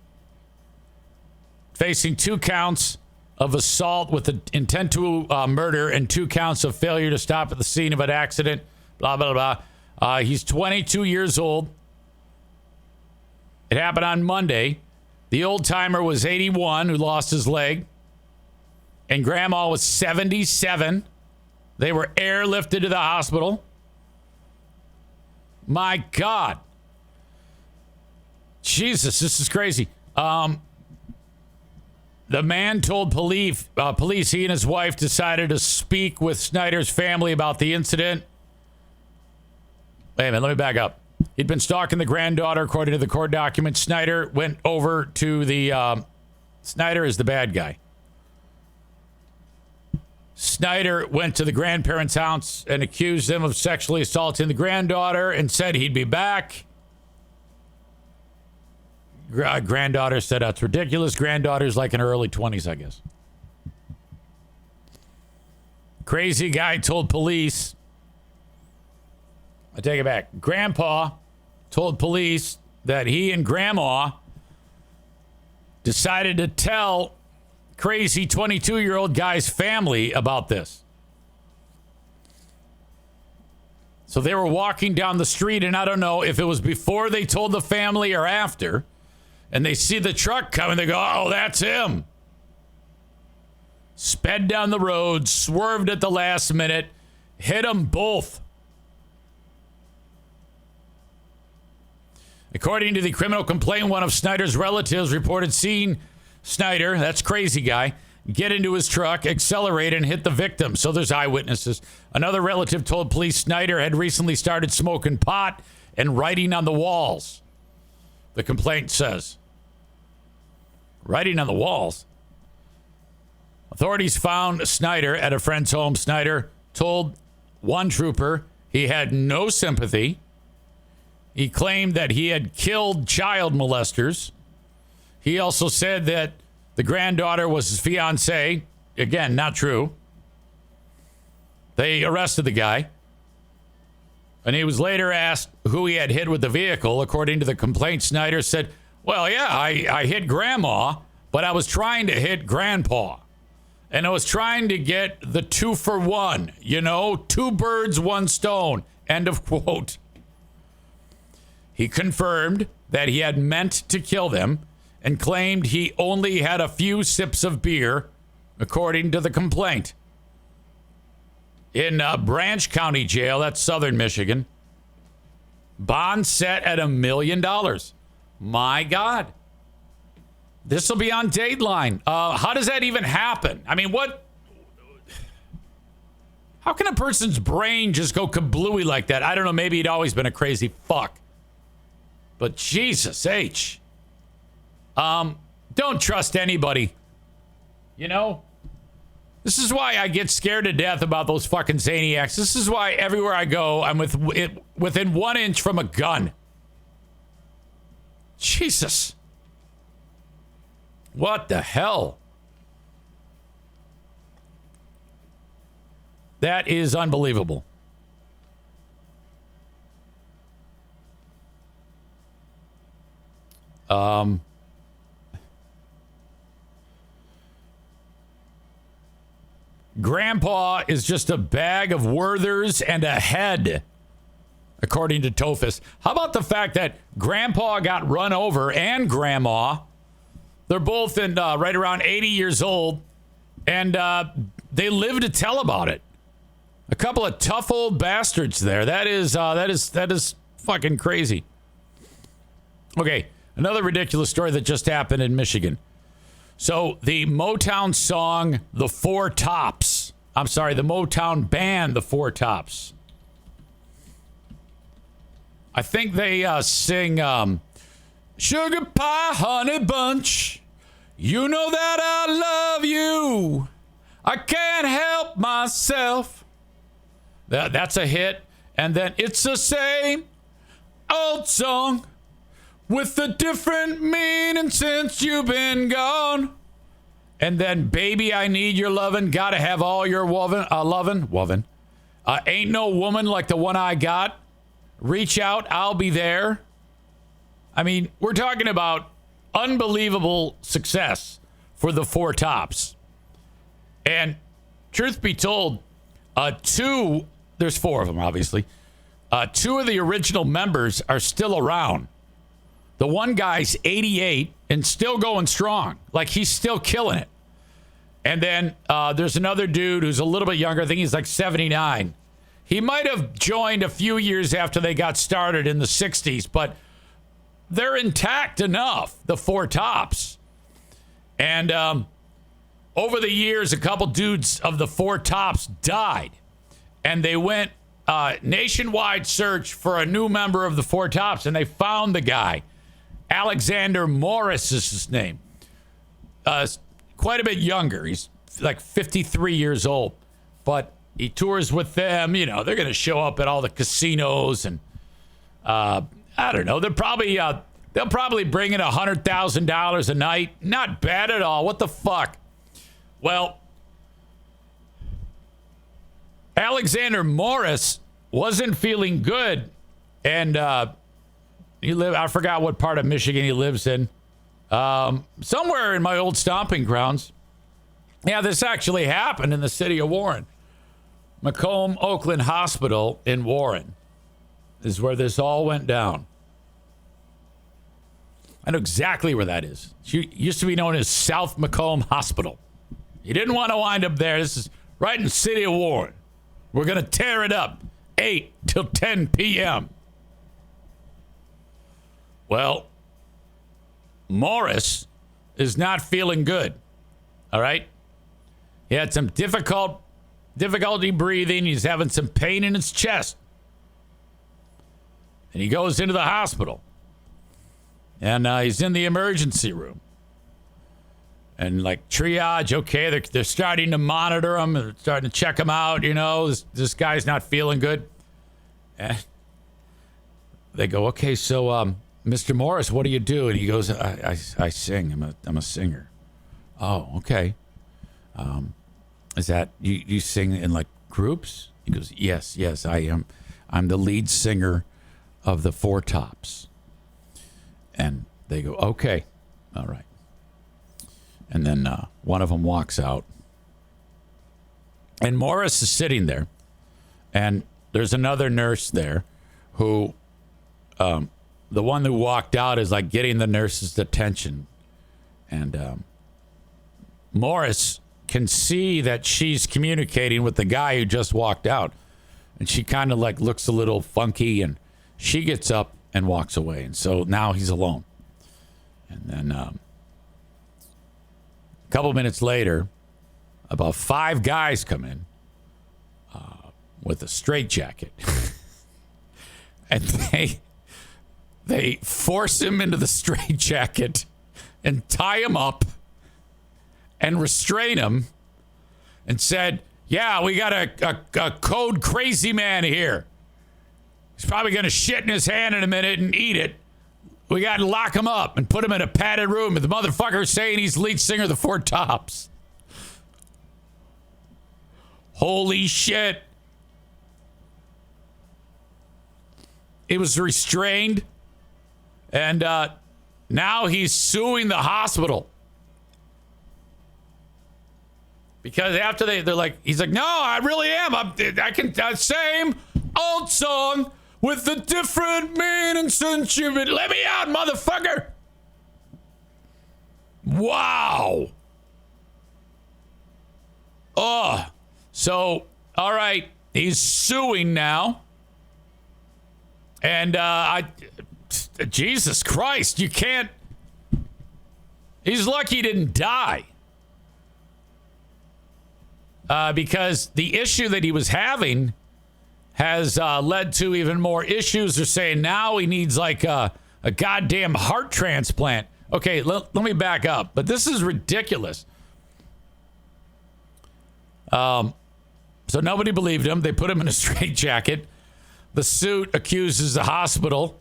facing 2 counts of assault with the intent to murder and 2 counts of failure to stop at the scene of an accident, blah, blah, blah. He's 22 years old. It happened on Monday. The old timer was 81 who lost his leg. And grandma was 77. They were airlifted to the hospital. My God. Jesus, this is crazy. The man told police he and his wife decided to speak with Snyder's family about the incident. Wait a minute, let me back up. He'd been stalking the granddaughter, according to the court documents. Snyder went over to the... Snyder is the bad guy. Snyder went to the grandparents' house and accused them of sexually assaulting the granddaughter and said he'd be back. Granddaughter said that's ridiculous. Granddaughter's like in her early 20s, I guess. Crazy guy told police. I take it back. Grandpa told police that he and grandma decided to tell crazy 22-year-old guy's family about this. So they were walking down the street, and I don't know if it was before they told the family or after, and they see the truck coming. They go, oh, that's him. Sped down the road, swerved at the last minute, hit them both. According to the criminal complaint, one of Snyder's relatives reported seeing Snyder, that's crazy guy, get into his truck, accelerate, and hit the victim. So there's eyewitnesses. Another relative told police Snyder had recently started smoking pot and writing on the walls. The complaint says. Writing on the walls. Authorities found Snyder at a friend's home. Snyder told one trooper he had no sympathy. He claimed that he had killed child molesters. He also said that the granddaughter was his fiancée. Again, not true. They arrested the guy. And he was later asked who he had hit with the vehicle. According to the complaint, Snyder said, well, yeah, I hit grandma, but I was trying to hit grandpa. And I was trying to get the 2-for-1, 2 birds, 1 stone. End of quote. He confirmed that he had meant to kill them and claimed he only had a few sips of beer, according to the complaint. In Branch County Jail, that's southern Michigan, bond set at $1 million. My God. This will be on Dateline. How does that even happen? I mean, what? How can a person's brain just go kablooey like that? I don't know. Maybe he'd always been a crazy fuck. But Jesus H. Don't trust anybody. This is why I get scared to death about those fucking Zaniacs. This is why everywhere I go, I'm within 1 inch from a gun. Jesus. What the hell? That is unbelievable. Grandpa is just a bag of Werthers and a head, according to Tophus. How about the fact that Grandpa got run over and Grandma? They're both in right around 80 years old, and they live to tell about it. A couple of tough old bastards there. That is fucking crazy. Okay, another ridiculous story that just happened in Michigan. So the Motown song, The Four Tops. I'm sorry, the Motown band, The Four Tops. I think they sing Sugar Pie Honey Bunch. You know that I love you. I can't help myself. That's a hit. And then It's the Same Old Song with a different meaning since you've been gone. And then Baby, I Need Your Lovin', Gotta Have All Your lovin'. Ain't No Woman Like the One I Got. Reach Out, I'll Be There. I mean, we're talking about unbelievable success for the Four Tops. And truth be told, there's four of them, obviously. Two of the original members are still around. The one guy's 88 and still going strong. Like, he's still killing it. And then there's another dude who's a little bit younger. I think he's like 79. He might have joined a few years after they got started in the 60s, but they're intact enough, the Four Tops. And over the years, a couple dudes of the Four Tops died. And they went nationwide search for a new member of the Four Tops, and they found the guy. Alexander Morris is his name. Quite a bit younger. He's like 53 years old. But he tours with them. You know, they're going to show up at all the casinos. And I don't know. They'll probably bring in $100,000 a night. Not bad at all. What the fuck? Well, Alexander Morris wasn't feeling good. And I forgot what part of Michigan he lives in. Somewhere in my old stomping grounds. Yeah, this actually happened in the city of Warren. Macomb Oakland Hospital in Warren is where this all went down. I know exactly where that is. It used to be known as South Macomb Hospital. You didn't want to wind up there. This is right in the city of Warren. We're going to tear it up 8 till 10 p.m. Well, Morris is not feeling good. All right? He had some difficulty breathing. He's having some pain in his chest. And he goes into the hospital. And he's in the emergency room. And like triage, okay, they're starting to monitor him. They're starting to check him out, you know. This guy's not feeling good. And they go, okay, so Mr. Morris, what do you do? And he goes, I sing. I'm a singer. Oh, okay. Is that you sing in like groups? He goes, yes, I am. I'm the lead singer of the Four Tops. And they go, okay, all right. And then one of them walks out. And Morris is sitting there. And there's another nurse there who, the one who walked out is like getting the nurse's attention. And Morris can see that she's communicating with the guy who just walked out. And she kind of like looks a little funky, and she gets up and walks away. And so now he's alone. And then a couple minutes later, about 5 guys come in with a straitjacket. And they force him into the straitjacket and tie him up and restrain him and said, yeah, we got a code crazy man here. He's probably going to shit in his hand in a minute and eat it. We got to lock him up and put him in a padded room. And the motherfucker's saying he's lead singer of the Four Tops. Holy shit. It was restrained. And Now he's suing the hospital. Because after they're like, he's like, no, I really am. I can, same old song with the different meaning since you've been, let me out, motherfucker. Wow. Oh, so, all right. He's suing now. And Jesus Christ, you can't. He's lucky he didn't die. Because the issue that he was having has led to even more issues. They're saying now he needs like a goddamn heart transplant. Okay, let me back up. But this is ridiculous. So nobody believed him. They put him in a straitjacket. The suit accuses the hospital,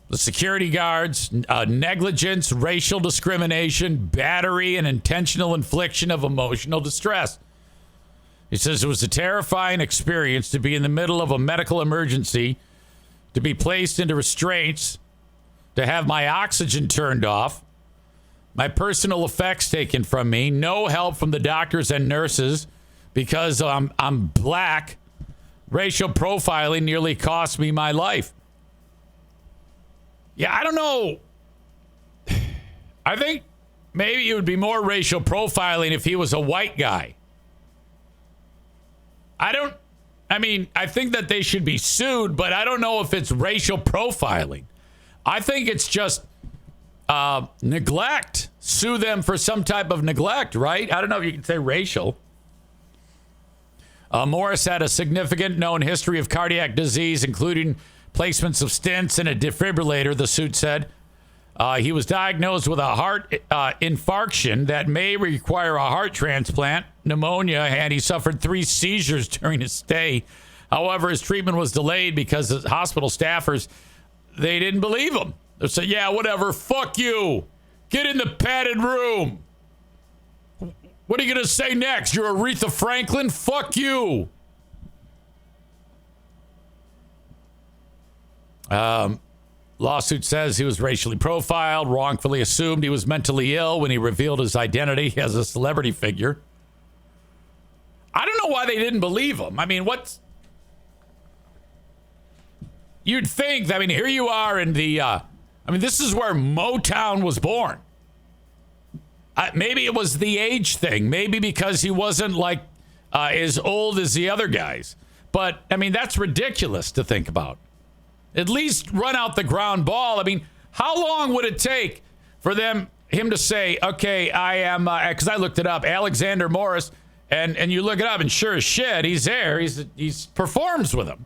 the security guards, negligence, racial discrimination, battery, and intentional infliction of emotional distress. He says it was a terrifying experience to be in the middle of a medical emergency, to be placed into restraints, to have my oxygen turned off, my personal effects taken from me, no help from the doctors and nurses because I'm black. Racial profiling nearly cost me my life. Yeah, I don't know. I think maybe it would be more racial profiling if he was a white guy. I think that they should be sued, but I don't know if it's racial profiling. I think it's just neglect. Sue them for some type of neglect, right? I don't know if you can say racial. Morris had a significant known history of cardiac disease, including placements of stents and a defibrillator, the suit said. He was diagnosed with a heart infarction that may require a heart transplant, pneumonia, and he suffered 3 seizures during his stay. However, his treatment was delayed because the hospital staffers, they didn't believe him. They said, yeah, whatever, fuck you. Get in the padded room. What are you going to say next? You're Aretha Franklin? Fuck you. Lawsuit says he was racially profiled, wrongfully assumed he was mentally ill when he revealed his identity as a celebrity figure. I don't know why they didn't believe him. I mean, what's... You'd think, I mean, here you are in the... this is where Motown was born. Maybe it was the age thing. Maybe because he wasn't like as old as the other guys. But, I mean, that's ridiculous to think about. At least run out the ground ball. I mean, how long would it take for him to say, okay, I am, because I looked it up, Alexander Morris, and you look it up, and sure as shit, he's there. He's performs with him.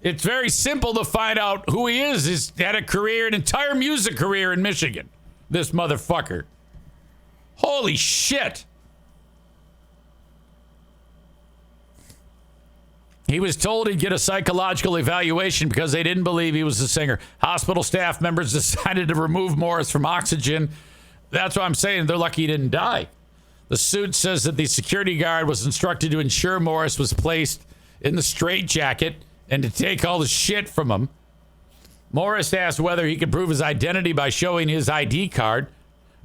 It's very simple to find out who he is. He's had a career, an entire music career in Michigan. This motherfucker. Holy shit. He was told he'd get a psychological evaluation because they didn't believe he was a singer. Hospital staff members decided to remove Morris from oxygen. That's what I'm saying. They're lucky he didn't die. The suit says that the security guard was instructed to ensure Morris was placed in the straitjacket and to take all the shit from him. Morris asked whether he could prove his identity by showing his ID card,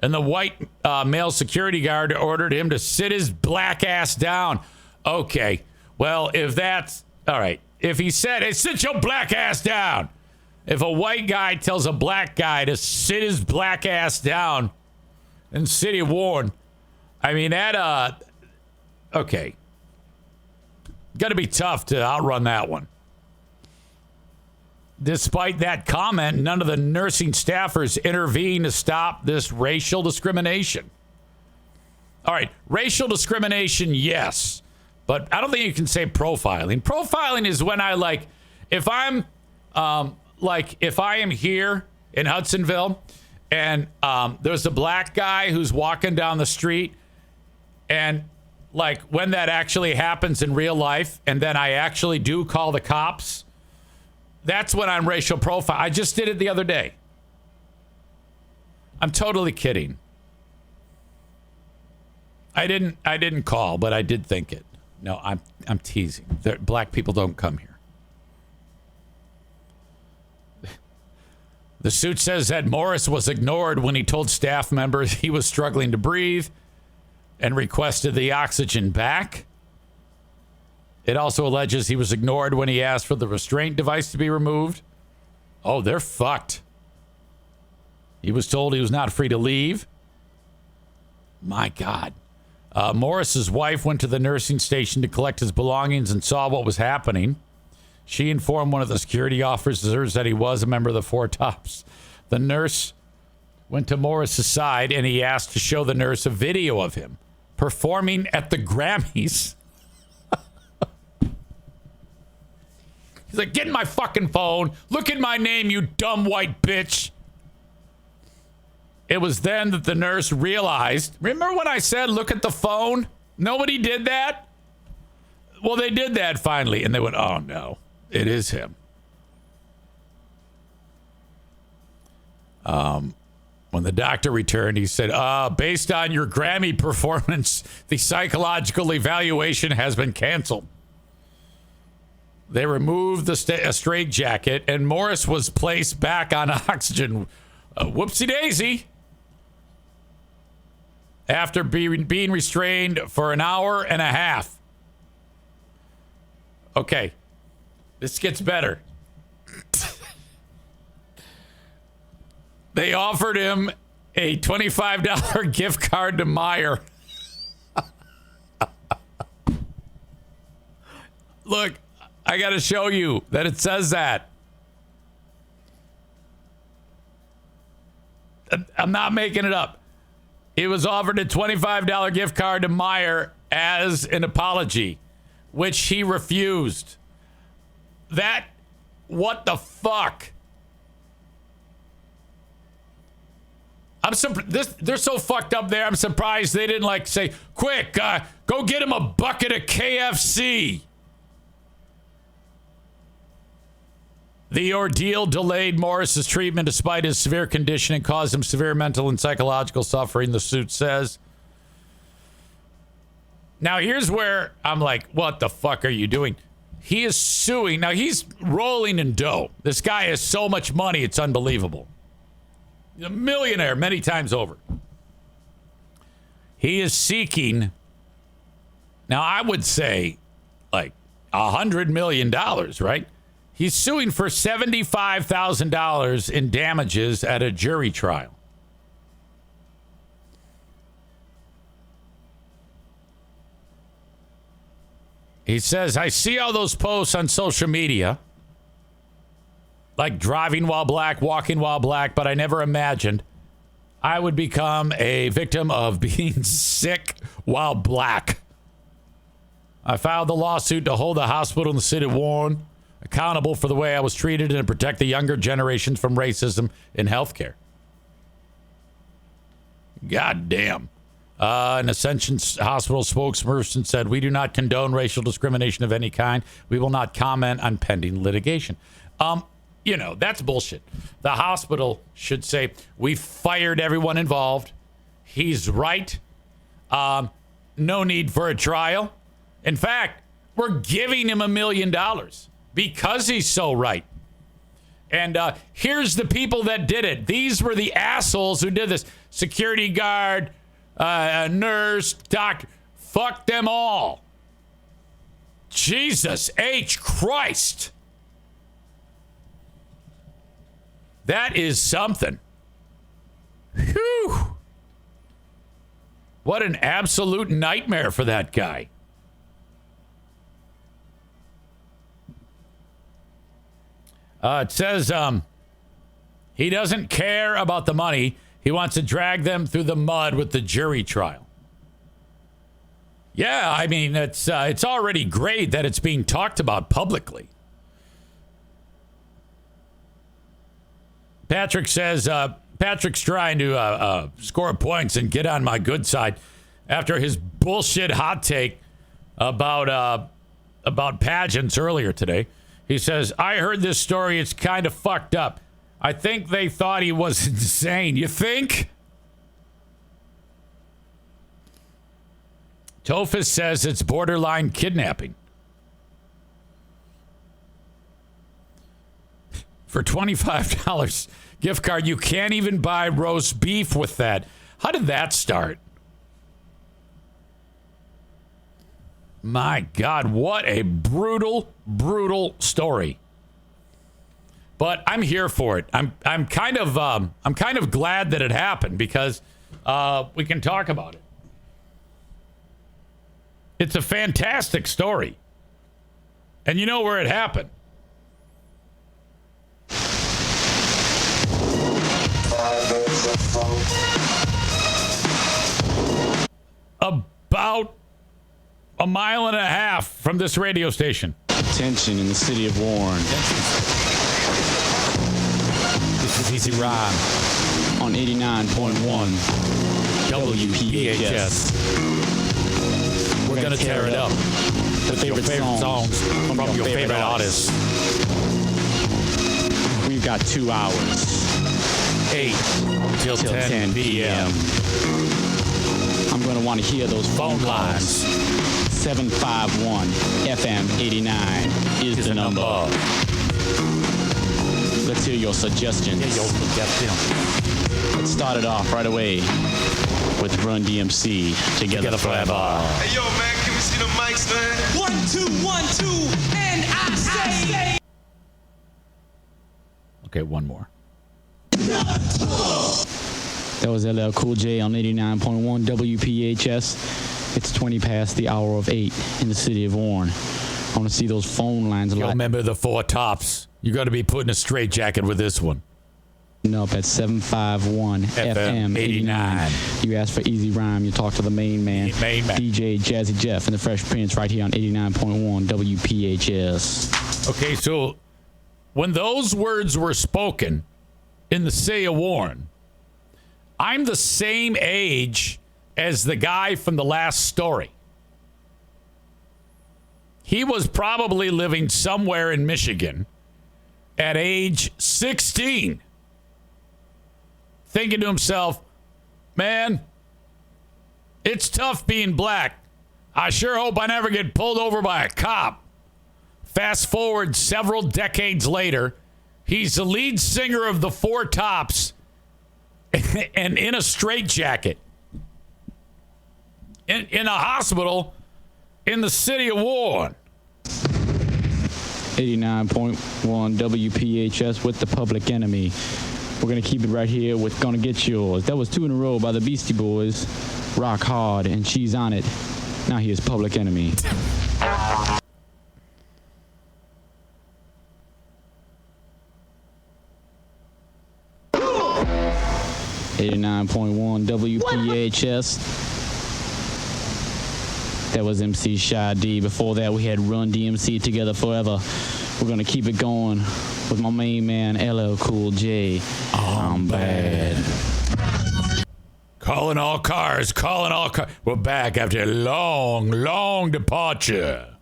and the white male security guard ordered him to sit his black ass down. Okay, well, if that's... All right, if he said, hey, sit your black ass down. If a white guy tells a black guy to sit his black ass down in City of Warren, I mean, that... Okay. Got to be tough to outrun that one. Despite that comment, none of the nursing staffers intervened to stop this racial discrimination. All right, racial discrimination, yes. But I don't think you can say profiling. Profiling is when I if I am here in Hudsonville and there's a black guy who's walking down the street and when that actually happens in real life and then I actually do call the cops, that's when I'm racial profile. I just did it the other day. I'm totally kidding. I didn't call, but I did think it. No, I'm teasing. Black people don't come here. The suit says that Morris was ignored when he told staff members he was struggling to breathe and requested the oxygen back. It also alleges he was ignored when he asked for the restraint device to be removed. Oh, they're fucked. He was told he was not free to leave. My God. Morris's wife went to the nursing station to collect his belongings and saw what was happening. She informed one of the security officers that he was a member of the Four Tops. The nurse went to Morris's side and he asked to show the nurse a video of him performing at the Grammys. He's like, get in my fucking phone. Look at my name, you dumb white bitch. It was then that the nurse realized, remember when I said, look at the phone? Nobody did that? Well, they did that finally. And they went, oh no, it is him. When the doctor returned, he said, based on your Grammy performance, the psychological evaluation has been canceled. They removed the straitjacket, and Morris was placed back on oxygen. Whoopsie daisy. After being restrained for an hour and a half. Okay. This gets better. They offered him a $25 gift card to Meijer. Look, I got to show you that it says that. I'm not making it up. He was offered a $25 gift card to Meijer as an apology, which he refused. What the fuck? They're so fucked up there. I'm surprised they didn't say, quick, go get him a bucket of KFC. The ordeal delayed Morris's treatment despite his severe condition and caused him severe mental and psychological suffering, the suit says. Now, here's where I'm like, what the fuck are you doing? He is suing. Now, he's rolling in dough. This guy has so much money, it's unbelievable. He's a millionaire many times over. He is seeking, now I would say, like $100 million, right? He's suing for $75,000 in damages at a jury trial. He says, I see all those posts on social media, like driving while black, walking while black, but I never imagined I would become a victim of being sick while black. I filed the lawsuit to hold the hospital in the city of Warren accountable for the way I was treated and to protect the younger generations from racism in healthcare. God damn. An Ascension Hospital spokesperson said, we do not condone racial discrimination of any kind. We will not comment on pending litigation. That's bullshit. The hospital should say, we fired everyone involved. He's right. No need for a trial. In fact, we're giving him $1 million because he's so right. And here's the people that did it. These were the assholes who did this. Security guard, a nurse, doctor. Fuck them all. Jesus H. Christ. That is something. Whew. What an absolute nightmare for that guy. It says he doesn't care about the money. He wants to drag them through the mud with the jury trial. Yeah, I mean, it's already great that it's being talked about publicly. Patrick says Patrick's trying to score points and get on my good side after his bullshit hot take about pageants earlier today. He says, I heard this story. It's kind of fucked up. I think they thought he was insane. You think? Tophus says it's borderline kidnapping. for $25 gift card. You can't even buy roast beef with that. How did that start? My God, what a brutal, brutal story. But I'm here for it. I'm kind of glad that it happened because we can talk about it. It's a fantastic story. And you know where it happened. About a mile and a half from this radio station. Tension in the city of Warren. This is Easy Rhyme on 89.1 WPHS. We're going to tear it up with your favorite songs from your favorite artists. We've got 2 hours. 8 till 10 p.m. I'm going to want to hear those phone lines. 751 FM 89 is the number. Let's hear your suggestions. Let's start it off right away with Run DMC, Together Forever. Hey, yo, man, can we see the mics, man? 1, 2, 1, 2, and I say. Okay, one more. That was LL Cool J on 89.1 WPHS. It's 20 past the hour of 8 in the city of Warren. I want to see those phone lines. You remember the 4 tops. You got to be put in a straitjacket with this one. Up at 751 FM 89. You ask for Easy Rhyme, you talk to the main man, DJ Jazzy Jeff and the Fresh Prince right here on 89.1 WPHS. Okay, so when those words were spoken in the city of Warren, I'm the same age as the guy from the last story. He was probably living somewhere in Michigan at age 16, thinking to himself, man, it's tough being black. I sure hope I never get pulled over by a cop. Fast forward several decades later, he's the lead singer of the 4 Tops and in a straitjacket in a hospital in the city of Warren. 89.1 WPHS with the Public Enemy. We're going to keep it right here with Gonna Get Yours. That was 2 in a row by the Beastie Boys. Rock Hard and She's on It. Now here's Public Enemy. 89.1 WPHS. That was MC Shy D. Before that, we had Run DMC, Together Forever. We're going to keep it going with my main man, LL Cool J. I'm bad. Calling all cars. We're back after a long, long departure.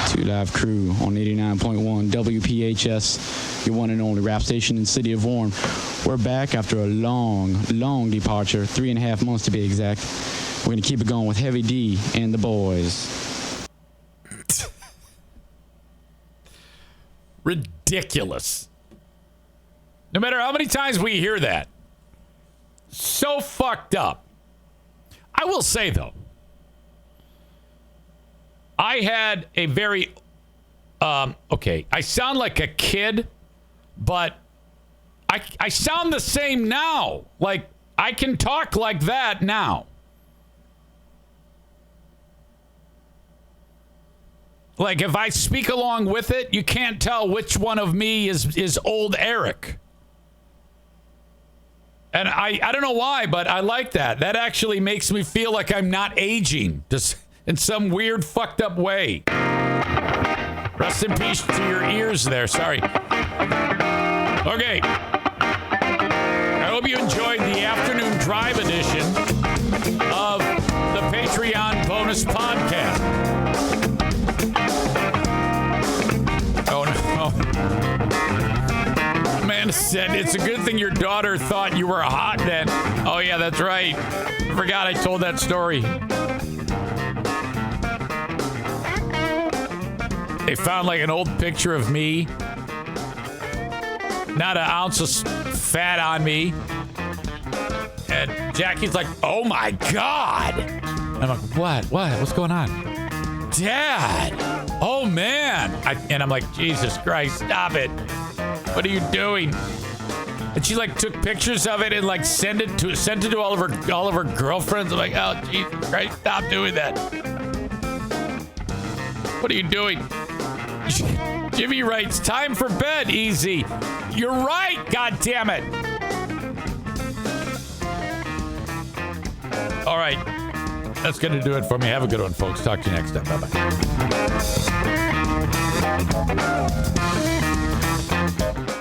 Two Live Crew on 89.1 WPHS, your one and only rap station in the city of Warren. We're back after a long, long departure, 3.5 months to be exact. We're going to keep it going with Heavy D and the boys. Ridiculous. No matter how many times we hear that. So fucked up. I will say, though, I had a very, okay, I sound like a kid, but I sound the same now. Like, I can talk like that now. Like, if I speak along with it, you can't tell which one of me is old Eric. And I don't know why, but I like that. That actually makes me feel like I'm not aging, just in some weird, fucked up way. Rest in peace to your ears there. Sorry. Okay. I hope you enjoyed the afternoon drive edition of the Patreon bonus podcast. Oh, no. Man said, it's a good thing your daughter thought you were hot then. Oh, yeah, that's right. I forgot I told that story. they found like an old picture of me. Not an ounce of fat on me. And Jackie's like, oh my God. I'm like, what? What's going on? Dad. Oh man. And I'm like, Jesus Christ, stop it. What are you doing? And she like took pictures of it and like sent it to all of her girlfriends. I'm like, oh Jesus Christ, stop doing that. What are you doing? Jimmy writes, time for bed, easy. You're right, God damn it. All right. That's going to do it for me. Have a good one, folks. Talk to you next time. Bye-bye.